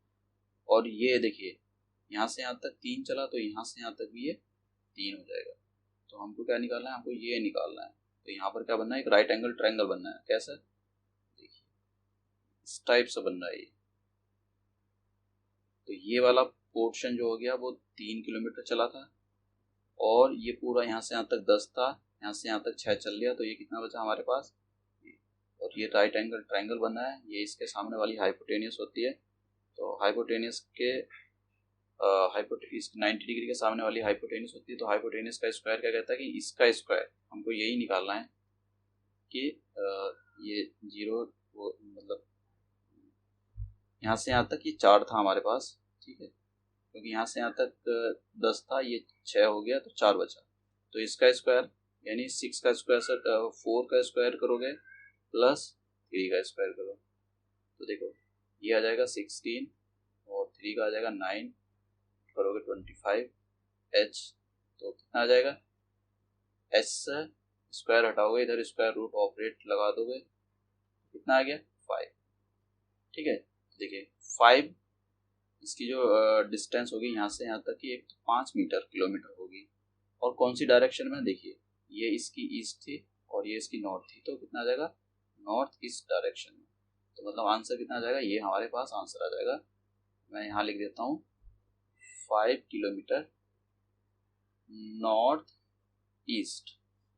और ये देखिए यहाँ से यहाँ तक 3 चला, तो यहाँ से यहाँ तक भी ये 3 हो जाएगा। तो हमको क्या निकालना है? हमको ये निकालना है। तो यहाँ पर क्या बनना है? एक राइट एंगल ट्रायंगल बनना है। कैसे? देखिए इस टाइप से बन रहा है ये। तो ये वाला पोर्शन जो हो गया वो 3 किलोमीटर चला था, और ये पूरा यहाँ से यहाँ तक 10 था, यहाँ से यहाँ तक 6 चल लिया, तो ये कितना बचा हमारे पास? और ये राइट एंगल ट्रायंगल बना है, ये इसके सामने वाली हाइपोटेनियस होती है। तो हाइपोटेनियस के हाइपोटेनियस 90 डिग्री के सामने वाली हाइपोटेनियस होती है। तो हाइपोटेनियस का स्क्वायर क्या कहता है कि इसका स्क्वायर, हमको यही निकालना है कि ये 0 मतलब यहाँ से यहाँ तक ये 4 था हमारे पास, ठीक है, क्योंकि यहाँ से यहाँ तक 10 था, ये 6 हो गया, तो 4 बचा। तो इसका स्क्वायर यानी 6 का स्क्वायर से 4 का स्क्वायर करोगे प्लस 3 का स्क्वायर करो, तो देखो ये आ जाएगा 16 और 3 का आ जाएगा 9, करोगे 25 h, तो कितना आ जाएगा? h से स्क्वायर हटाओगे, इधर स्क्वायर रूट ऑपरेट लगा दोगे, कितना आ गया? 5, ठीक है। देखिए 5 इसकी जो डिस्टेंस होगी यहाँ से यहाँ तक की, एक 5 मीटर किलोमीटर होगी। और कौन सी डायरेक्शन में? देखिए ये इसकी ईस्ट थी और ये इसकी नॉर्थ थी, तो कितना आ जाएगा? नॉर्थ ईस्ट डायरेक्शन में। तो मतलब आंसर कितना आ जाएगा? ये हमारे पास आंसर आ जाएगा। मैं यहाँ लिख देता हूँ 5 किलोमीटर नॉर्थ ईस्ट,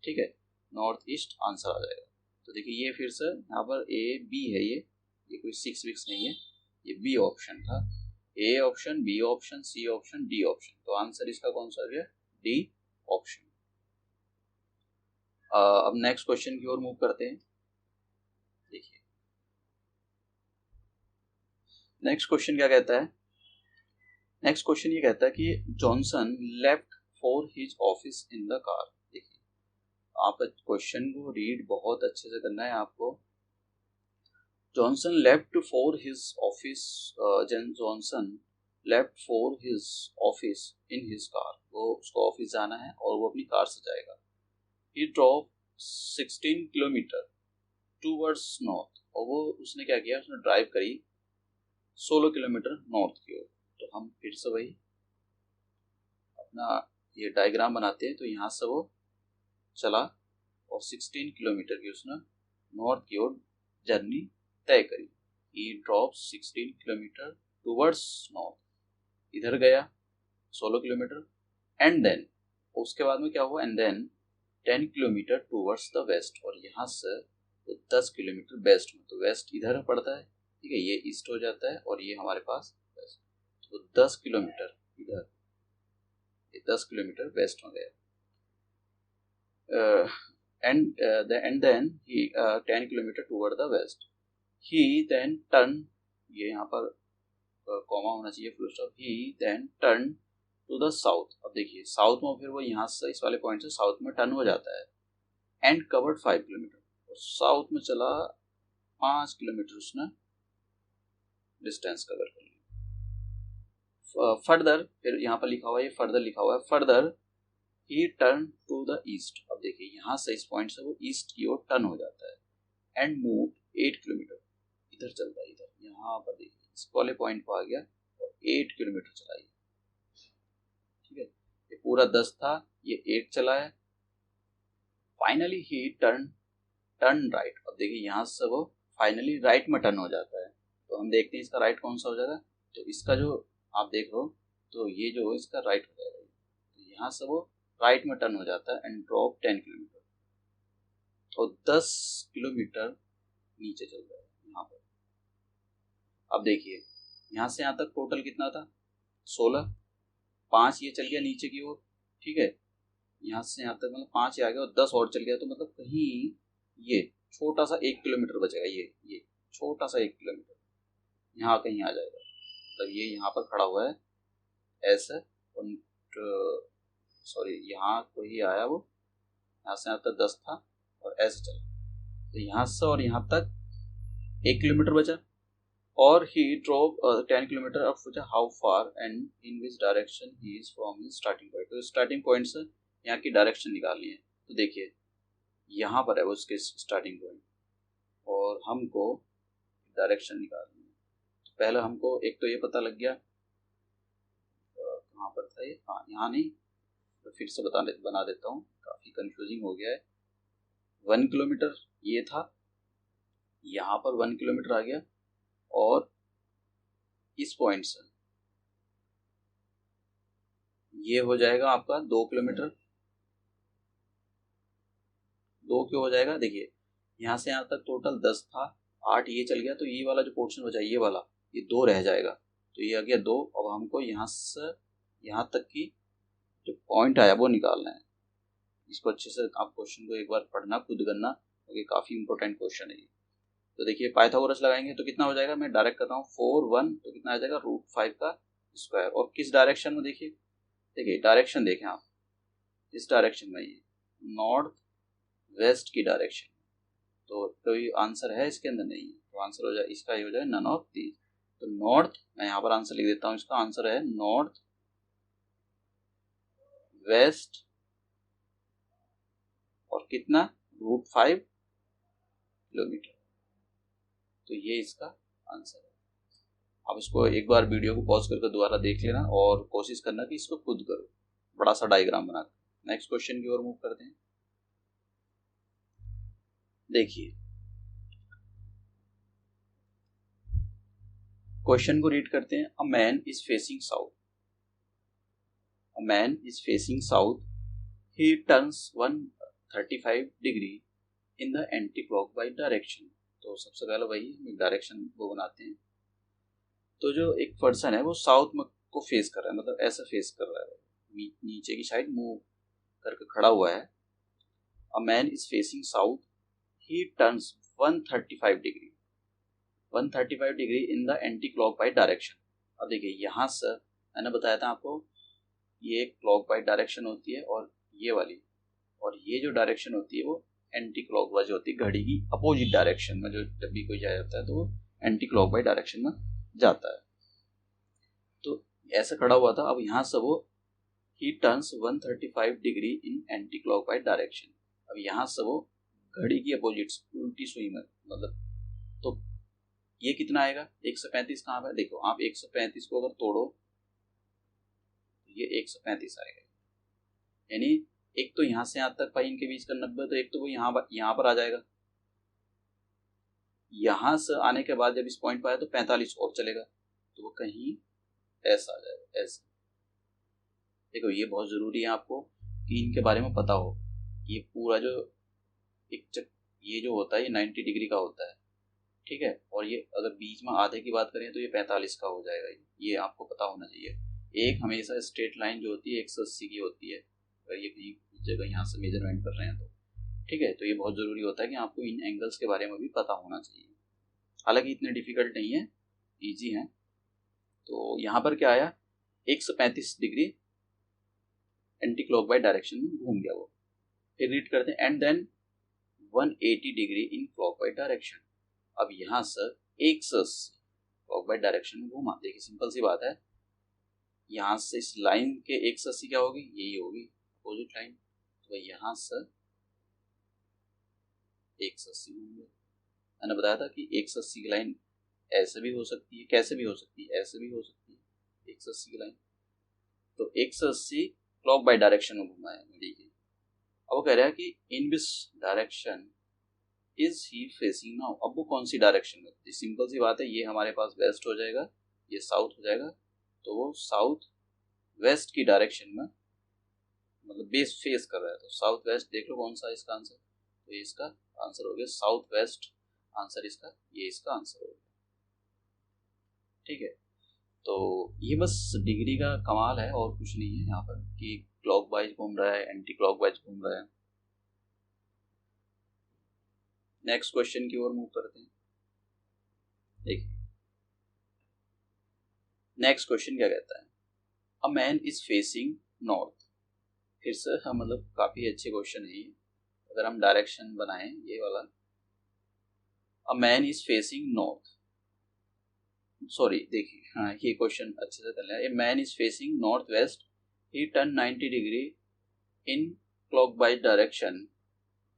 ठीक है, नॉर्थ ईस्ट आंसर आ जाएगा। तो देखिए ये फिर से यहाँ पर ए बी है, ये कोई 6 विक्स नहीं है, ये बी ऑप्शन था। A option, B option, C option, D option, तो आंसर इसका कौन सा है? D option. अब नेक्स्ट क्वेश्चन की ओर मूव करते हैं। देखिए नेक्स्ट क्वेश्चन क्या कहता है? नेक्स्ट क्वेश्चन ये कहता है कि Johnson left for his office in the car. देखिए आप क्वेश्चन को रीड बहुत अच्छे से करना है आपको। Johnson left for his office, Johnson left for his office in his car. वो उसको ऑफिस जाना है और वो अपनी कार से जाएगा। ही ड्रॉव 16 किलोमीटर टूवर्ड्स नॉर्थ, और वो उसने क्या किया? उसने ड्राइव करी 16 किलोमीटर नॉर्थ की ओर। तो हम फिर से वही अपना ये डायग्राम बनाते हैं। तो यहाँ से वो चला और 16 किलोमीटर की उसने नॉर्थ की ओर जर्नी तय करी। ही ड्रॉप 16 किलोमीटर टूवर्ड्स नॉर्थ, इधर गया 16 किलोमीटर, एंड देन उसके बाद में क्या हुआ, and then 10 kilometre towards the west, और यहाँ से तो 10 किलोमीटर वेस्ट में, तो वेस्ट इधर पड़ता है, ठीक है, ये ईस्ट हो जाता है और ये हमारे पास वेस्ट, तो 10 किलोमीटर इधर, ये 10 किलोमीटर वेस्ट हो गया। and then he 10 kilometer toward the west, he then turn, ये यहाँ पर कॉमा होना चाहिए, full stop, he then turn to the south। अब देखिए साउथ में फिर वो यहाँ से इस वाले पॉइंट से साउथ में टर्न हो जाता है, एंड कवर्ड 5 किलोमीटर, और साउथ में चला 5 किलोमीटर उसने डिस्टेंस कवर कर लिया। फर्दर, फिर यहाँ पर लिखा हुआ है, ये फर्दर लिखा हुआ है, further he turn to the east. अब देखिए यहाँ से इस पॉइंट से वो ईस्ट की ओर टर्न हो जाता है, एंड मूव 8 किलोमीटर, इधर चलता है, इधर यहाँ पर देखिए इस वाले पॉइंट पर आ गया और 8 किलोमीटर चला, ठीक है, ये पूरा 10 था, ये 8 चला है। Finally he turn right. अब देखिए यहाँ से वो फाइनली राइट में टर्न हो जाता है, तो हम देखते हैं इसका राइट कौन सा हो जाएगा, तो इसका जो आप देख रहे हो, तो ये जो इसका राइट हो जाएगा, तो यहाँ से वो राइट में टर्न हो जाता है, एंड ड्रॉप 10 किलोमीटर, तो 10 किलोमीटर नीचे चल रहा है यहाँ पर। अब देखिए यहाँ से यहाँ तक टोटल कितना था, 16, 5 ये चल गया नीचे की ओर, ठीक है, यहाँ से यहाँ तक मतलब 5 आ गया और 10 और चल गया, तो मतलब कहीं ये छोटा सा 1 किलोमीटर बचेगा, ये छोटा सा 1 किलोमीटर यहाँ कहीं आ जाएगा, मतलब ये यहाँ पर खड़ा हुआ है ऐसे, और सॉरी यहाँ कोई आया, वो यहाँ से यहाँ तक 10 था और ऐसे चला, तो यहाँ से और यहाँ तक 1 किलोमीटर बचा, और ही ड्रोव 10 किलोमीटर। अब पूछा how far and in which direction he is from his starting point, तो स्टार्टिंग पॉइंट से यहाँ की डायरेक्शन निकालनी है, तो देखिए यहाँ पर है वो उसके स्टार्टिंग पॉइंट, और हमको डायरेक्शन निकालनी है, तो पहले हमको एक तो ये पता लग गया कहाँ पर था ये, हाँ यहाँ नहीं, तो फिर से बना देता हूँ, काफ़ी कंफ्यूजिंग हो गया है। 1 किलोमीटर ये था, यहाँ पर 1 किलोमीटर आ गया, और इस पॉइंट से ये हो जाएगा आपका 2 किलोमीटर, 2 क्यों हो जाएगा, देखिए यहाँ से यहाँ तक टोटल 10 था, 8 ये चल गया, तो ये वाला जो पोर्शन हो जाए ये वाला, ये 2 रह जाएगा, तो ये आ गया 2। अब हमको यहाँ से यहाँ तक की जो पॉइंट आया वो निकालना है। इसको अच्छे से आप क्वेश्चन को एक बार पढ़ना, खुद करना, क्योंकि काफ़ी इंपॉर्टेंट क्वेश्चन है ये। तो देखिए पाइथागोरस लगाएंगे तो कितना हो जाएगा, मैं डायरेक्ट कर रहा हूँ 4 1, तो कितना आ जाएगा √5 का स्क्वायर, और किस डायरेक्शन में, देखिए डायरेक्शन देखें आप, इस डायरेक्शन में, ये नॉर्थ वेस्ट की डायरेक्शन, तो कोई आंसर है इसके अंदर, नहीं है, तो आंसर हो जाए इसका, ये हो जाए नन ऑफ दीज। तो नॉर्थ, मैं यहाँ पर आंसर लिख देता हूँ, इसका आंसर है नॉर्थ वेस्ट, और कितना √5 किलोमीटर, तो ये इसका आंसर है। आप इसको एक बार वीडियो को पॉज करके दोबारा देख लेना और कोशिश करना कि इसको खुद करो, बड़ा सा डायग्राम बना। नेक्स्ट क्वेश्चन की ओर मूव करते हैं। देखिए क्वेश्चन को रीड करते हैं। अ man is facing south, a man is facing south, he turns 135 degree in the anti clockwise direction. तो सबसे पहले वही हम डायरेक्शन वो बनाते हैं। तो जो एक पर्सन है वो साउथ में को फेस कर रहा है, मतलब ऐसा फेस कर रहा है, नीचे की साइड मूव करके खड़ा हुआ है। अ man is facing south, he turns 135 degree, 135 degree in the anti clockwise direction. अब देखिए यहाँ से मैंने बताया था आपको, ये क्लॉकवाइज डायरेक्शन होती है, और ये वाली, और ये जो डायरेक्शन होती है वो एंटी क्लॉकवाइज होती है, घड़ी की अपोजिट डायरेक्शन में। जो जब भी कोई जाता है तो वो एंटी क्लॉकवाइज डायरेक्शन में जाता है। तो ऐसा खड़ा हुआ था, अब यहाँ से वो ही turns 135 degree in anti clockwise direction. अब यहाँ से वो घड़ी की अपोजिट उल्टी सुई में, मतलब, तो ये कितना आएगा, 135 कहाँ पे, देखो आप 135 को अगर तोड़ो तो ये 135 आएगा, यानी एक तो यहाँ से यहाँ तक पाई इनके बीच का 90, तो एक तो वो यहाँ पर आ जाएगा, यहाँ से आने के बाद जब इस पॉइंट पर आया तो 45 और चलेगा, तो वो कहीं ऐसा आ जाएगा, ऐसा। देखो ये बहुत ज़रूरी है आपको कि इनके बारे में पता हो। ये पूरा जो एक ये जो होता है ये 90 डिग्री का होता है, ठीक है। और ये अगर बीच में आधे की बात करें तो ये 45 का हो जाएगा। ये आपको पता होना चाहिए। एक हमेशा स्ट्रेट लाइन जो होती है 180 की होती है, अगर ये कहीं जगह यहाँ से मेजरमेंट कर रहे हैं तो, ठीक है। तो ये बहुत ज़रूरी होता है कि आपको इन एंगल्स के बारे में भी पता होना चाहिए। हालांकि इतने डिफिकल्ट नहीं है, ईजी है। तो यहाँ पर क्या आया, 135 डिग्री एंटी क्लॉकवाइज डायरेक्शन में घूम गया वो। फिर रीड करते हैं, and then 180 degree in clockwise direction. अब यहाँ से 180 क्लॉकवाइज डायरेक्शन में घूमा। देखिए सिंपल सी बात है, यहाँ से इस लाइन के 180 क्या होगी, यही होगी अपोजिट लाइन। तो यहाँ से 180 घूम गया। मैंने बताया था कि 180 की लाइन ऐसे भी हो सकती है, कैसे भी हो सकती है, ऐसे भी हो सकती है 180 की लाइन। तो 180 क्लॉकवाइज डायरेक्शन में घुमा है घड़ी के। अब वो कह रहा है कि in which direction is he facing now. अब वो कौन सी डायरेक्शन में, सिंपल सी बात है, ये हमारे पास वेस्ट हो जाएगा, ये साउथ हो जाएगा। तो वो साउथ वेस्ट की डायरेक्शन में मतलब बेस फेस कर रहा है। तो साउथ वेस्ट देख लो कौन सा इसका आंसर। तो ये इसका आंसर हो गया साउथ वेस्ट, आंसर इसका, ये इसका आंसर हो गया, ठीक है। तो ये बस डिग्री का कमाल है और कुछ नहीं है यहाँ पर, कि क्लॉकवाइज घूम रहा है, एंटी क्लॉकवाइज घूम रहा है। नेक्स्ट क्वेश्चन की ओर मूव करते हैं। देखिए नेक्स्ट क्वेश्चन क्या कहता है, अ मैन इज फेसिंग नॉर्थ। फिर से हम मतलब काफी अच्छे क्वेश्चन है ये। अगर हम डायरेक्शन बनाएं ये वाला, a man is facing north, sorry देखिए, हाँ ये क्वेश्चन अच्छे से कर लिया। A man is facing north west, he turn 90 degree in clockwise direction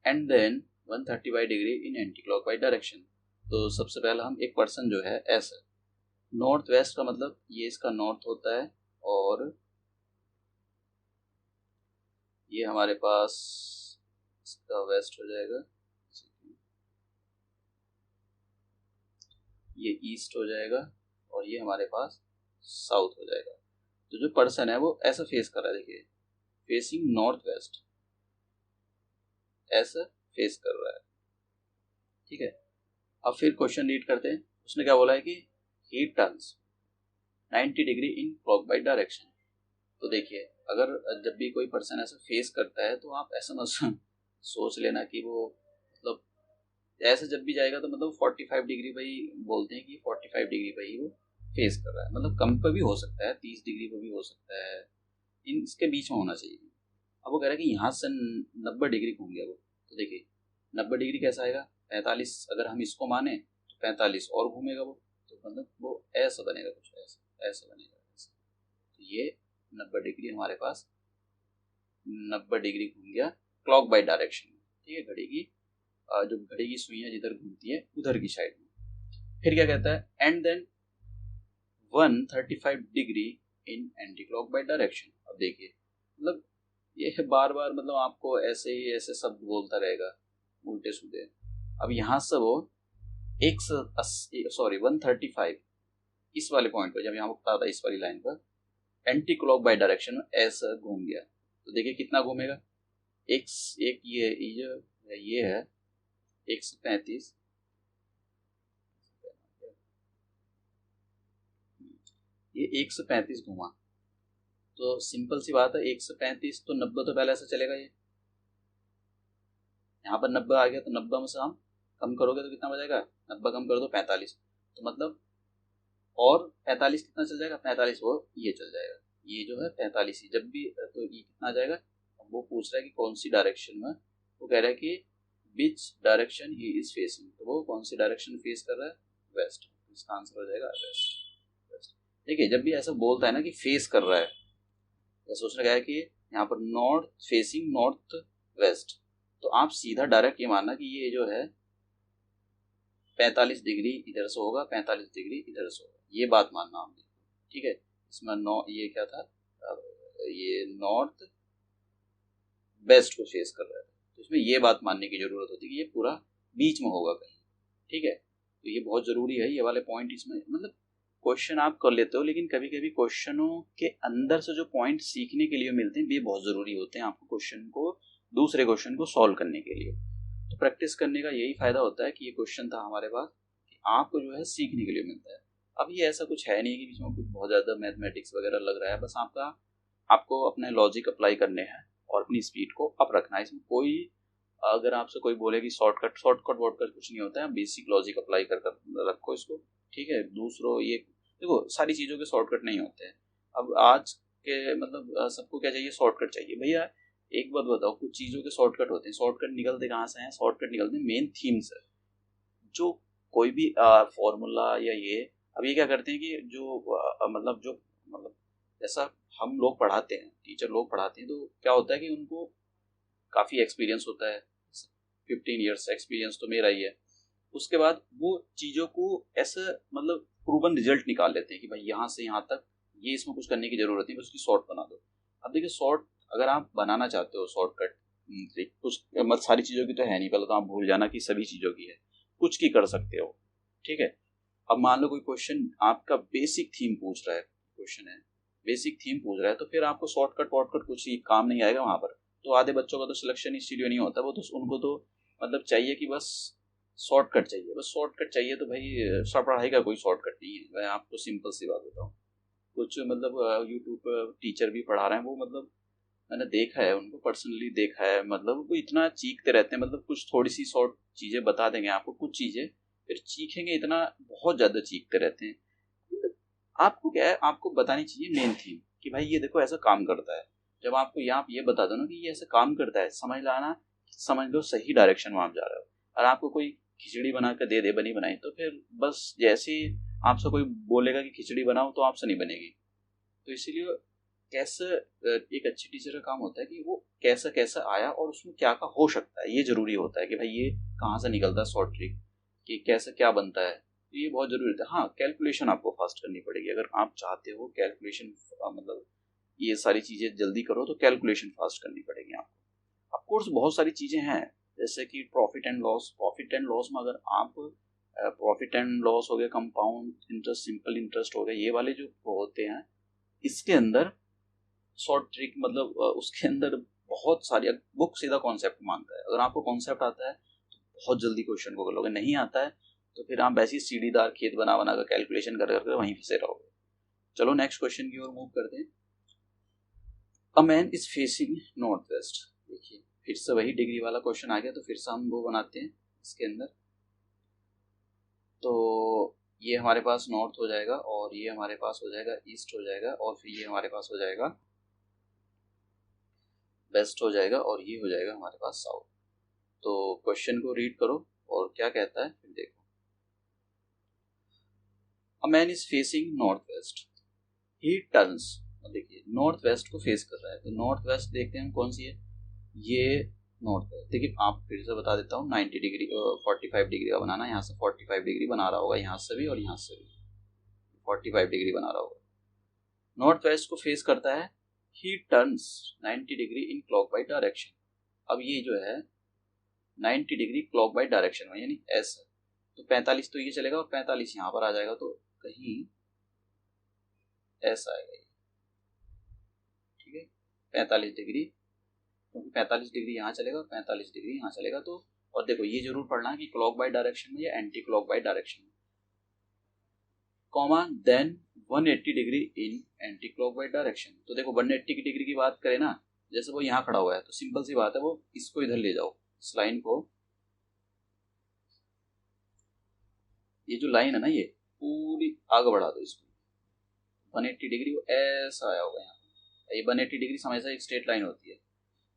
and then 135 degree in anti clockwise direction. तो सबसे पहले हम एक पर्सन जो है ऐसा, नॉर्थ वेस्ट का मतलब ये इसका नॉर्थ होता है, और ये हमारे पास इसका वेस्ट हो जाएगा, ये ईस्ट हो जाएगा, और ये हमारे पास साउथ हो जाएगा। तो जो पर्सन है वो ऐसा फेस कर रहा है, देखिए फेसिंग नॉर्थ वेस्ट, ऐसा फेस कर रहा है, ठीक है। अब फिर क्वेश्चन रीड करते हैं। उसने क्या बोला है कि ही turns 90 degree in clockwise direction. तो देखिए अगर जब भी कोई पर्सन ऐसा फेस करता है तो आप ऐसा मत सोच लेना कि वो मतलब ऐसे जब भी जाएगा तो मतलब 45 डिग्री भाई बोलते हैं कि 45 डिग्री भाई वो फेस कर रहा है, मतलब कम पे भी हो सकता है, 30 डिग्री पे भी हो सकता है, इन इसके बीच में होना चाहिए। अब वो कह रहा है कि यहाँ से 90 डिग्री घूम गया वो। तो देखिए 90 डिग्री कैसा आएगा, 45, अगर हम इसको माने तो 45 और घूमेगा वो, तो मतलब वो ऐसा बनेगा, कुछ ऐसा ऐसा बनेगा ऐसा। तो ये 90 डिग्री हमारे पास 90 डिग्री घूम गया क्लॉकवाइज डायरेक्शन में, ठीक है। घड़ी की जो घड़ी की सुइयां जिधर घूमती है उधर की साइड में। फिर क्या कहता है, and then 135 degree in anti clockwise direction. अब देखिए मतलब ये बार बार मतलब आपको ऐसे ही ऐसे शब्द बोलता रहेगा उल्टे सीधे। अब यहाँ से वो 135 इस वाले पॉइंट पर, जब यहाँ बता था इस वाली लाइन पर एंटी क्लॉकवाइज डायरेक्शन में ऐसा घूम गया। तो देखिए कितना घूमेगा, एक ये है 135, ये 135 घुमा। तो सिंपल सी बात है 135 तो 90 तो पहले ऐसे चलेगा, ये यहाँ पर 90 आ गया तो 90 में से हम कम करोगे तो कितना बचेगा, 90 कम कर दो 45, तो मतलब और 45 कितना चल जाएगा, 45 वो ये चल जाएगा, ये जो है 45 ही जब भी, तो ये कितना आ जाएगा। वो पूछ रहा है कि कौन सी डायरेक्शन में, वो कह रहा है कि which direction he is facing, तो वो कौन सी डायरेक्शन फेस कर रहा है, वेस्ट। इसका आंसर हो जाएगा वेस्ट। देखिए जब भी ऐसा बोलता है ना कि फेस कर रहा है, या सोचने का है कि यहाँ पर नॉर्थ फेसिंग नॉर्थ वेस्ट, तो आप सीधा डायरेक्ट ये मानना कि ये जो है 45 डिग्री इधर से होगा, 45 डिग्री इधर से होगा, ये बात मानना आपने, ठीक है। इसमें ये क्या था, ये नॉर्थ वेस्ट को फेस कर रहा है, तो इसमें ये बात मानने की जरूरत होती है कि ये पूरा बीच में होगा कहीं, ठीक है। तो ये बहुत ज़रूरी है, ये वाले पॉइंट इसमें मतलब क्वेश्चन आप कर लेते हो, लेकिन कभी कभी क्वेश्चनों के अंदर से जो पॉइंट सीखने के लिए मिलते हैं ये बहुत ज़रूरी होते हैं आपको क्वेश्चन को, दूसरे क्वेश्चन को सॉल्व करने के लिए। तो प्रैक्टिस करने का यही फ़ायदा होता है कि ये क्वेश्चन था हमारे पास कि आपको जो है सीखने के लिए मिलता है। अब ये ऐसा कुछ है नहीं कि इसमें कुछ बहुत ज़्यादा मैथमेटिक्स वगैरह लग रहा है, बस आपको अपने लॉजिक अप्लाई करने हैं और अपनी स्पीड को अप रखना है। इसमें कोई, अगर आपसे कोई बोले कि शॉर्टकट वॉर्टकट कुछ नहीं होता है, बेसिक लॉजिक अप्लाई कर रखो इसको, ठीक है। दूसरों ये देखो, सारी चीज़ों के शॉर्टकट नहीं होते हैं। अब आज के मतलब सबको क्या चाहिए, शॉर्टकट चाहिए भैया। एक बात बताओ, कुछ चीज़ों के शॉर्टकट होते हैं, शॉर्टकट निकलते कहाँ से हैं, शॉर्टकट निकलते हैं मेन थीम से। जो कोई भी फॉर्मूला या ये, अब ये क्या करते हैं कि मतलब जैसा हम लोग पढ़ाते हैं, टीचर लोग पढ़ाते हैं, तो क्या होता है कि उनको काफ़ी एक्सपीरियंस होता है, 15 ईयर्स एक्सपीरियंस तो मेरा ही है। उसके बाद वो चीज़ों को ऐसा मतलब प्रूवन रिजल्ट निकाल लेते हैं कि भाई यहाँ से यहाँ तक ये इसमें कुछ करने की जरूरत नहीं, बस उसकी शॉर्ट बना दो। अब देखिए, शॉर्ट अगर आप बनाना चाहते हो शॉर्टकट, कुछ मतलब सारी चीज़ों की तो है नहीं, पहले तो आप भूल जाना कि सभी चीज़ों की है, कुछ की कर सकते हो, ठीक है। अब मान लो कोई क्वेश्चन आपका बेसिक थीम पूछ रहा है, क्वेश्चन है बेसिक थीम पूछ रहा है, तो फिर आपको शॉर्टकट वॉर्टकट कुछ ही काम नहीं आएगा वहाँ पर। तो आधे बच्चों का तो सिलेक्शन इसीलिए नहीं होता, वो तो उनको तो मतलब चाहिए कि बस शॉर्टकट चाहिए, बस शॉर्टकट चाहिए। तो भाई सब पढ़ाई का कोई शॉर्टकट नहीं है। मैं आपको सिंपल सी बात बताऊँ, कुछ मतलब यूट्यूब पर टीचर भी पढ़ा रहे हैं, वो मतलब मैंने देखा है, उनको पर्सनली देखा है, मतलब वो इतना चीखते रहते हैं, मतलब कुछ थोड़ी सी शॉर्ट चीज़ें बता देंगे आपको, कुछ चीज़ें फिर चीखेंगे इतना, बहुत ज़्यादा चीखते रहते हैं। मतलब आपको क्या है, आपको बतानी चाहिए मेन थीम कि भाई ये देखो ऐसा काम करता है। जब आपको यहाँ ये बता दो ना कि ये ऐसा काम करता है, समझ लाना, समझ लो सही डायरेक्शन में आप जा रहे हो। और आपको कोई खिचड़ी बना कर दे दे बनी बनाई, तो फिर बस जैसे ही आपसे कोई बोलेगा कि खिचड़ी बनाओ तो आपसे नहीं बनेगी। तो इसीलिए कैसे एक अच्छी टीचर का काम होता है कि वो कैसा कैसा आया और उसमें क्या का हो सकता है, ये जरूरी होता है कि भाई ये कहाँ से निकलता है शॉर्ट ट्रिक, कि कैसे क्या बनता है। तो ये बहुत जरूरी होता है। हाँ, कैलकुलेशन आपको फास्ट करनी पड़ेगी अगर आप चाहते हो कैलकुलेशन, मतलब ये सारी चीज़ें जल्दी करो तो कैलकुलेशन फास्ट करनी पड़ेगी आपको। ऑफकोर्स बहुत सारी चीज़ें हैं, जैसे कि प्रॉफिट एंड लॉस में अगर आप प्रॉफिट एंड लॉस हो गया, कंपाउंड इंटरेस्ट, सिंपल इंटरेस्ट हो गया, ये वाले जो होते हैं, इसके अंदर शॉर्ट ट्रिक मतलब उसके अंदर बहुत सारी, बुक सीधा कॉन्सेप्ट मांगता है। अगर आपको कॉन्सेप्ट आता है तो बहुत जल्दी क्वेश्चन को कर लोगे, नहीं आता है तो फिर आप वैसे ही सीढ़ीदार खेत बना बना कर कैलकुलेशन कर करके वहीं फंसे रहोगे। चलो नेक्स्ट क्वेश्चन की ओर मूव करते हैं। अ man is facing north waste. देखिए फिर से वही डिग्री वाला क्वेश्चन आ गया, तो फिर से हम वो बनाते हैं इसके अंदर। तो ये हमारे पास नॉर्थ हो जाएगा, और ये हमारे पास हो जाएगा ईस्ट हो जाएगा, और फिर ये हमारे पास हो जाएगा वेस्ट हो जाएगा, और ये हो जाएगा हमारे पास साउथ। तो क्वेश्चन को रीड करो और क्या कहता है फिर देखो। अ man is facing north west, he turns. देखिए नॉर्थ वेस्ट को फेस कर रहा है, तो नॉर्थ वेस्ट देखते हैं हम कौन सी है, ये नॉर्थ वेस्ट। देखिए आप फिर से बता देता हूँ, 90 डिग्री 45 डिग्री का बनाना, यहाँ से 45 डिग्री बना रहा होगा, यहाँ से भी और यहाँ से भी 45 डिग्री बना रहा होगा। नॉर्थ वेस्ट को फेस करता है, ही turns 90 degree in clockwise direction. अब ये जो है 90 डिग्री क्लॉकवाइज डायरेक्शन में, यानी ऐसा, तो 45 तो ये चलेगा और 45 यहाँ पर आ जाएगा, तो कहीं ऐसा आएगा ये, ठीक है। 45 डिग्री, क्योंकि 45 डिग्री यहाँ चलेगा और 45 डिग्री यहाँ चलेगा। तो और देखो ये जरूर पढ़ना कि क्लॉकवाइज डायरेक्शन में या एंटी क्लॉकवाइज डायरेक्शन में, comma then 180 degree in anti clockwise direction. तो देखो 180 डिग्री की बात करें ना, जैसे वो यहाँ खड़ा हुआ है, तो सिंपल सी बात है, वो इसको इधर ले जाओ, इस लाइन को, ये जो लाइन है ना ये पूरी आगे बढ़ा दो इसको। 180 डिग्री वो ऐसा आया होगा यहाँ, ये 180 डिग्री हमेशा एक स्ट्रेट लाइन होती है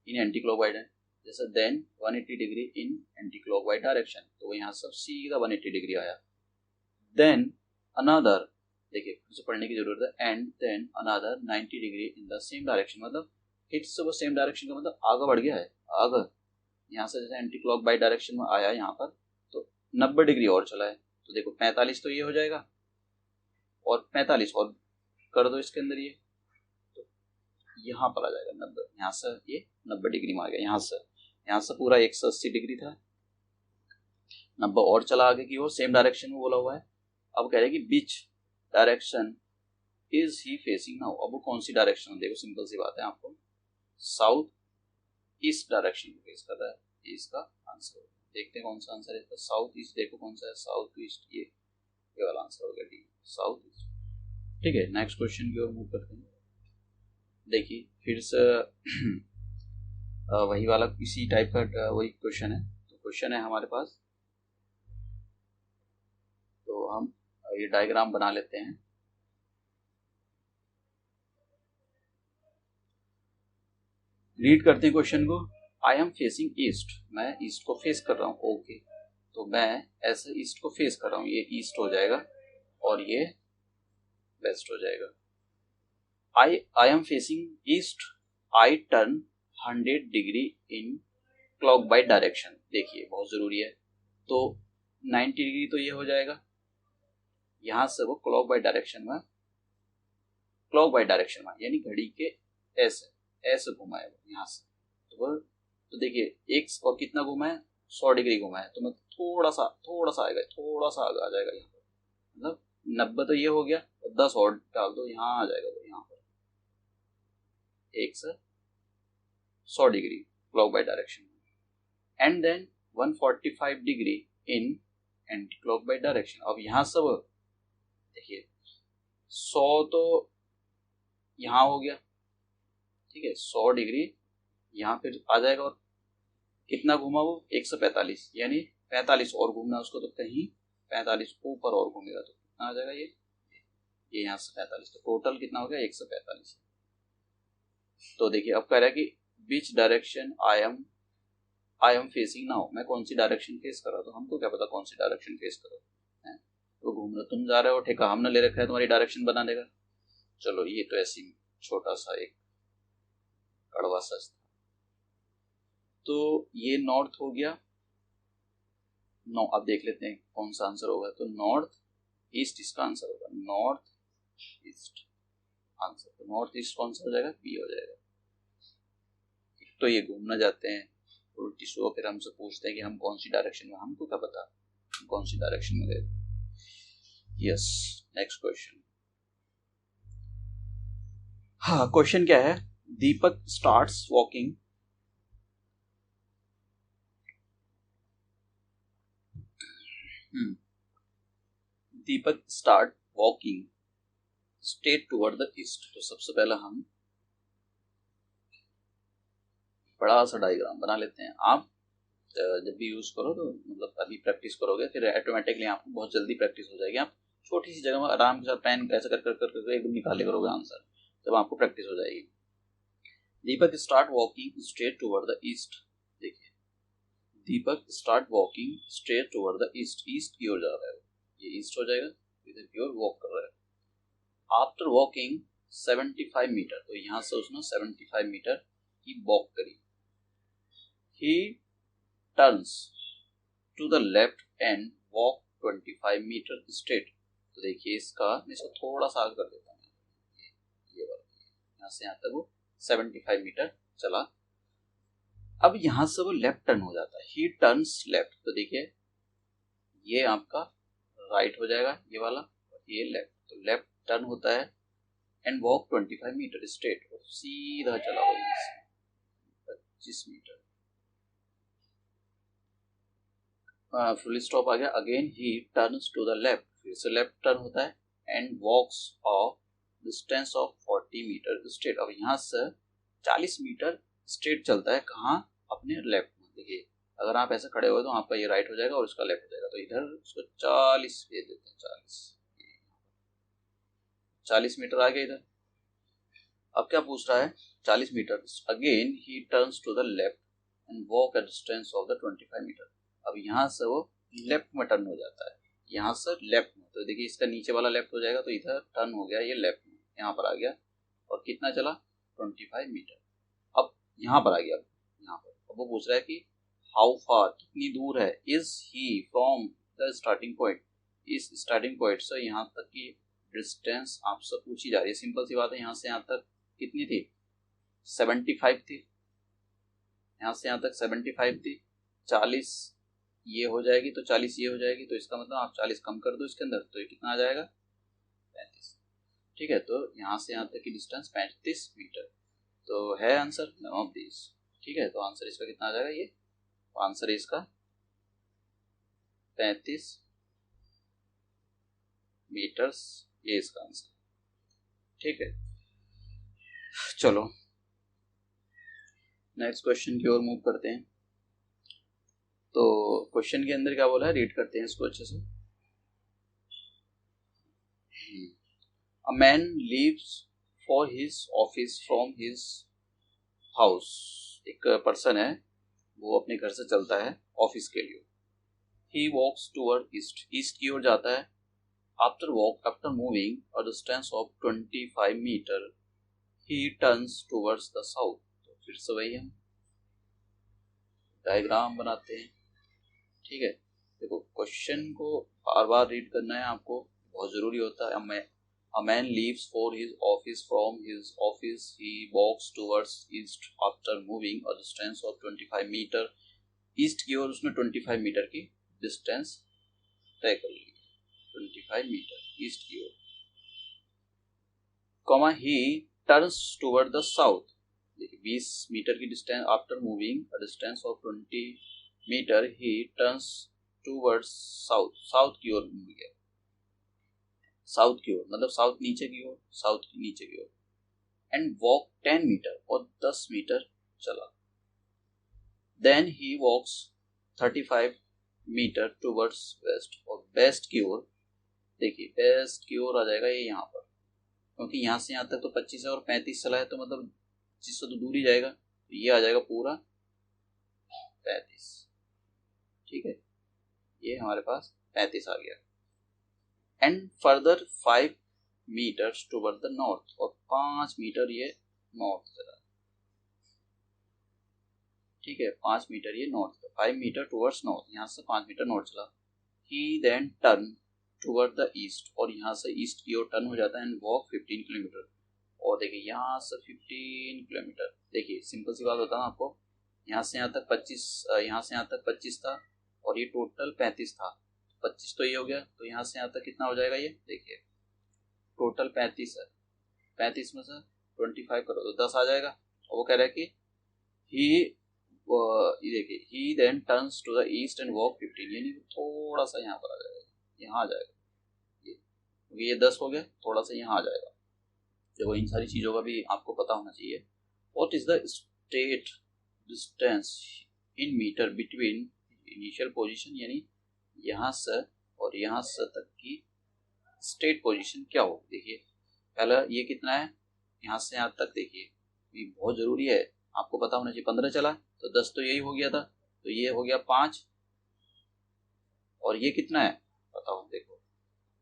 इन एंटी क्लॉकवाइज है। जैसे then 180 degree in anti clockwise direction, तो वो यहाँ सब सीधा 180 डिग्री आया। देन अनदर, देखिए फिर से पढ़ने की जरूरत है, and then another 90 degree in the same direction, मतलब हिट से वो सेम डायरेक्शन का मतलब आगे बढ़ गया है, आगे यहाँ से जैसे एंटी क्लॉकवाइज डायरेक्शन में आया यहाँ पर, तो 90 डिग्री और चला है। तो देखो 45 तो ये हो जाएगा, और 45 और कर दो इसके अंदर, ये तो यहाँ पर आ जाएगा 90, यहाँ से ये 90 डिग्री में आ गया, यहाँ से पूरा 180 डिग्री था, 90 और चला आगे की ओर, सेम डायरेक्शन में बोला हुआ है। अब कह रहे हैं कि which direction is he facing now. अब वो कौन सी डायरेक्शन, देखो सिंपल सी बात है, आपको साउथ ईस्ट डायरेक्शन में फेस कर रहा है, ये इसका आंसर होगा। देखते हैं कौन सा आंसर है इसका। साउथ ईस्ट देखो कौन सा है, साउथ ईस्ट, ये वाला आंसर हो गया डी, साउथ ईस्ट। ठीक है, नेक्स्ट क्वेश्चन की ओर मूव करते हैं। देखिए फिर से वही वाला इसी टाइप का वही क्वेश्चन है। तो क्वेश्चन है हमारे पास, तो हम ये डायग्राम बना लेते हैं। रीड करते हैं क्वेश्चन को। आई एम फेसिंग ईस्ट, मैं ईस्ट को फेस कर रहा हूँ। ओके, तो मैं ऐसे ईस्ट को फेस कर रहा हूँ, ये ईस्ट हो जाएगा और ये वेस्ट हो जाएगा। I am facing east, I turn 100 degree in clock wise direction. देखिए बहुत जरूरी है, तो 90 डिग्री तो ये हो जाएगा, यहां से वो क्लॉक वाइज डायरेक्शन में, क्लॉक वाइज डायरेक्शन में यानी घड़ी के ऐसे ऐसे घुमा है यहाँ से। तो देखिए एक और कितना घुमा है, 100 डिग्री घुमा है, तो मैं थोड़ा सा आएगा, थोड़ा सा आगे आ जाएगा यहाँ पर, मतलब 90 तो ये हो गया, और 10 और डाल दो, यहाँ आ जाएगा वो, यहाँ पर 1 से 100 degree clockwise direction, and then 145 degree in anti clockwise direction. अब यहाँ से वो देखिए 100 तो यहाँ हो गया, ठीक है, 100 डिग्री यहाँ फिर आ जाएगा, और कितना घूमा वो 145, यानी 45 और घूमना उसको, तो कहीं 45 ऊपर और घूमेगा, तो कितना आ जाएगा ये यहाँ से 45, तो टोटल कितना हो गया 145। तो देखिए अब कह रहा है कि which direction I am facing now, मैं कौन सी डायरेक्शन फेस कर रहा हूँ। तो हमको क्या पता कौन सी डायरेक्शन फेस करो, तो घूम रहे तुम जा रहे हो, ठेका हमने ले रखा है तुम्हारी डायरेक्शन बनाने का। चलो ये तो ऐसी छोटा सा एक कड़वा सा था। तो ये नॉर्थ हो गया, नो अब देख लेते हैं कौन सा आंसर होगा। तो नॉर्थ ईस्ट इसका आंसर होगा, नॉर्थ ईस्ट आंसर। तो नॉर्थ ईस्ट कौन सा हो जाएगा, बी हो जाएगा। तो ये घूमना जाते हैं उल्टी सो, फिर हमसे पूछते हैं कि हम कौन सी डायरेक्शन में, हमको क्या पता हम कौन सी डायरेक्शन में गए। Yes, next question. हाँ, क्वेश्चन क्या है, Deepak starts walking Deepak start walking straight toward the east. तो सबसे पहला हम बड़ा सा डायग्राम बना लेते हैं। आप जब भी यूज करो तो मतलब अभी प्रैक्टिस करोगे, फिर ऑटोमेटिकली आपको बहुत जल्दी प्रैक्टिस हो जाएगी। आप छोटी सी जगह में आराम के साथ पेन ऐसे कर कर कर कर एकदम निकाले करोगे आंसर, जब आपको प्रैक्टिस हो जाएगी। Deepak start walking straight toward the east. देखिए Deepak start walking straight toward the east, east की ओर जा रहा है, ये ईस्ट हो जाएगा, इधर की ओर वॉक कर रहा है। आफ्टर वॉकिंग 75 मीटर, तो यहाँ से उसने 75 मीटर की वॉक करी। He turns to the left and walk 25 metre straight. तो देखिए इसका मैं इसको थोड़ा सा आगे कर देता हूँ, ये वाला यहाँ से यहाँ तक वो 75 मीटर चला। अब यहाँ से वो लेफ्ट टर्न हो जाता है, ही टर्न्स लेफ्ट। तो देखिए ये आपका राइट हो जाएगा ये वाला, और ये लेफ्ट, तो लेफ्ट टर्न होता है एंड वॉक 25 मीटर स्ट्रेट, और सीधा चला हुआ यहाँ से 25 मीटर, फुल स्टॉप आ गया। Again he turns to the left, फिर से लेफ्ट टर्न होता है and walks of distance of 40 metre straight. अब यहाँ से 40 मीटर स्ट्रेट चलता है, कहाँ, अपने लेफ्ट में। देखिए अगर आप ऐसे खड़े हो तो आपका ये राइट हो जाएगा और इसका लेफ्ट हो जाएगा, तो इधर उसको 40 भेज देते हैं, 40 मीटर आ गया इधर। अब क्या पूछ रहा है, 40 metre. Again he turns to the left and walk a distance of the 25 metre. अब यहाँ से वो लेफ्ट में टर्न हो जाता है, यहाँ से लेफ्ट में, तो देखिए इसका नीचे वाला लेफ्ट हो जाएगा, तो इधर टर्न हो गया ये लेफ्ट में, यहाँ पर आ गया, और कितना चला 25 मीटर। अब यहाँ पर आ गया, यहाँ पर अब वो पूछ रहा है कि हाउ फार, कितनी दूर है, is he from the starting point, इस स्टार्टिंग पॉइंट से यहाँ तक की डिस्टेंस आपसे पूछी जा रही है। सिंपल सी बात है, यहाँ से यहाँ तक कितनी थी, 75 थी, यहाँ से यहाँ तक 75 थी, 40 ये हो जाएगी तो 40 ये हो जाएगी, तो इसका मतलब आप 40 कम कर दो इसके अंदर, तो ये कितना आ जाएगा 35। ठीक है, तो यहाँ से यहाँ तक की डिस्टेंस 35 मीटर। तो है आंसर नन ऑफ दिस। ठीक है, तो आंसर इसका कितना आ जाएगा, ये आंसर है इसका 35 मीटर्स, ये इसका आंसर। ठीक है, चलो नेक्स्ट क्वेश्चन की ओर मूव करते हैं। तो क्वेश्चन के अंदर क्या बोला है, रीड करते हैं इसको अच्छे से। A man leaves for his office from his house. एक पर्सन है, वो अपने घर से चलता है ऑफिस के लिए। He walks toward east, east की ओर जाता है। After moving a distance of 25 metre he turns towards the south. तो फिर से वही हम डायग्राम बनाते हैं। ठीक है, देखो क्वेश्चन को बार बार रीड करना है आपको, बहुत जरूरी होता है। A man leaves for his office from his office. He walks towards east after moving a distance of 25 metre. East की ओर उसने 25 मीटर की डिस्टेंस तय कर ली, 25 मीटर ईस्ट की ओर। Comma he turns toward the south. देखिए 20 मीटर की distance, after moving a distance of 20 meter he turns towards south, south की ओर मुड़ गया। साउथ की ओर मतलब साउथ नीचे की ओर, साउथ की नीचे की ओर। एंड वॉक 10 मीटर, और 10 मीटर चला। Then he walks 35 metre towards west, और वेस्ट की ओर। देखिए वेस्ट की ओर आ जाएगा ये यहाँ पर, क्योंकि यहाँ से यहाँ तक तो 25 है और 35 चला है, तो मतलब 25 से तो दूर ही जाएगा, तो ये आ जाएगा पूरा 35। ठीक है, ये हमारे पास 35 आ गया। And further 5 metres towards the north, और 5 मीटर ये नॉर्थ चला। ठीक है, 5 मीटर ये नॉर्थ, 5 मीटर टुवर्ड्स नॉर्थ, यहाँ से 5 मीटर नॉर्थ चला। He then turn toward the east, और यहाँ से ईस्ट की ओर टर्न हो जाता है। एंड वॉक 15 किलोमीटर, और देखिए यहाँ से 15 किलोमीटर। देखिए सिंपल सी बात होता है ना आपको, यहाँ से यहाँ तक 25, यहाँ से यहाँ तक 25 था, और ये टोटल 35 था। 25 तो ये हो गया, तो यहाँ से यहाँ तक कितना हो जाएगा, ये देखिए टोटल 35 है। 35 में से 25 करो तो 10 आ जाएगा। और वो कह रहा है कि ही, ये देखिए he then turns to the east and walk 15, यानी थोड़ा सा यहाँ पर आ जाएगा, यहाँ आ जाएगा ये, क्योंकि ये 10 हो गया, थोड़ा सा यहाँ आ जाएगा। देखो इन सारी चीज़ों का भी आपको पता होना चाहिए। What is the state distance in metre between initial position, यानी यहाँ से और यहाँ से तक की स्टेट पोजीशन क्या हो। देखिए पहला ये कितना है, यहाँ से यहाँ तक, देखिए ये बहुत जरूरी है, आपको पता होना चाहिए। 15 चला तो 10 तो यही हो गया था, तो ये हो गया 5, और ये कितना है बताओ, देखो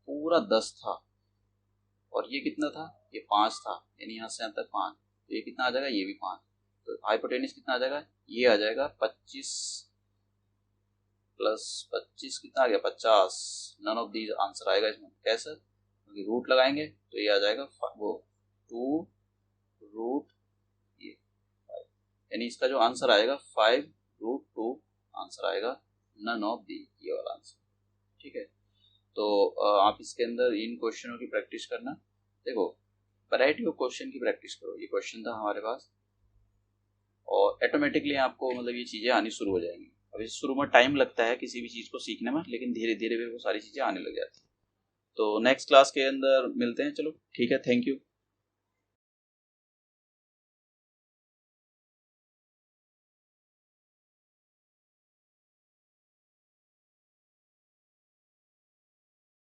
पूरा 10 था, और ये कितना था, ये 5 था, यानी यहाँ से यहाँ तक 5, तो ये कितना आ जाएगा, ये भी 5। तो हाइपोटेन्यूज कितना आ जाएगा, ये आ जाएगा 25 प्लस 25 कितना आ गया 50। नन ऑफ दीज आंसर आएगा इसमें। कैसे, क्योंकि रूट लगाएंगे तो ये आ जाएगा वो 2 रूट ये 5, यानी इसका जो आंसर आएगा 5√2 आंसर आएगा, नन ऑफ दी, ये वाला आंसर। ठीक है, तो आप इसके अंदर इन क्वेश्चनों की प्रैक्टिस करना। देखो वैरायटी ऑफ क्वेश्चन की प्रैक्टिस करो। ये क्वेश्चन था हमारे पास, और ऑटोमेटिकली आपको मतलब ये चीज़ें आनी शुरू हो जाएंगी। अभी शुरू में टाइम लगता है किसी भी चीज़ को सीखने में, लेकिन धीरे धीरे वो सारी चीज़ें आने लग जाती हैं। तो नेक्स्ट क्लास के अंदर मिलते हैं, चलो ठीक है, थैंक यू।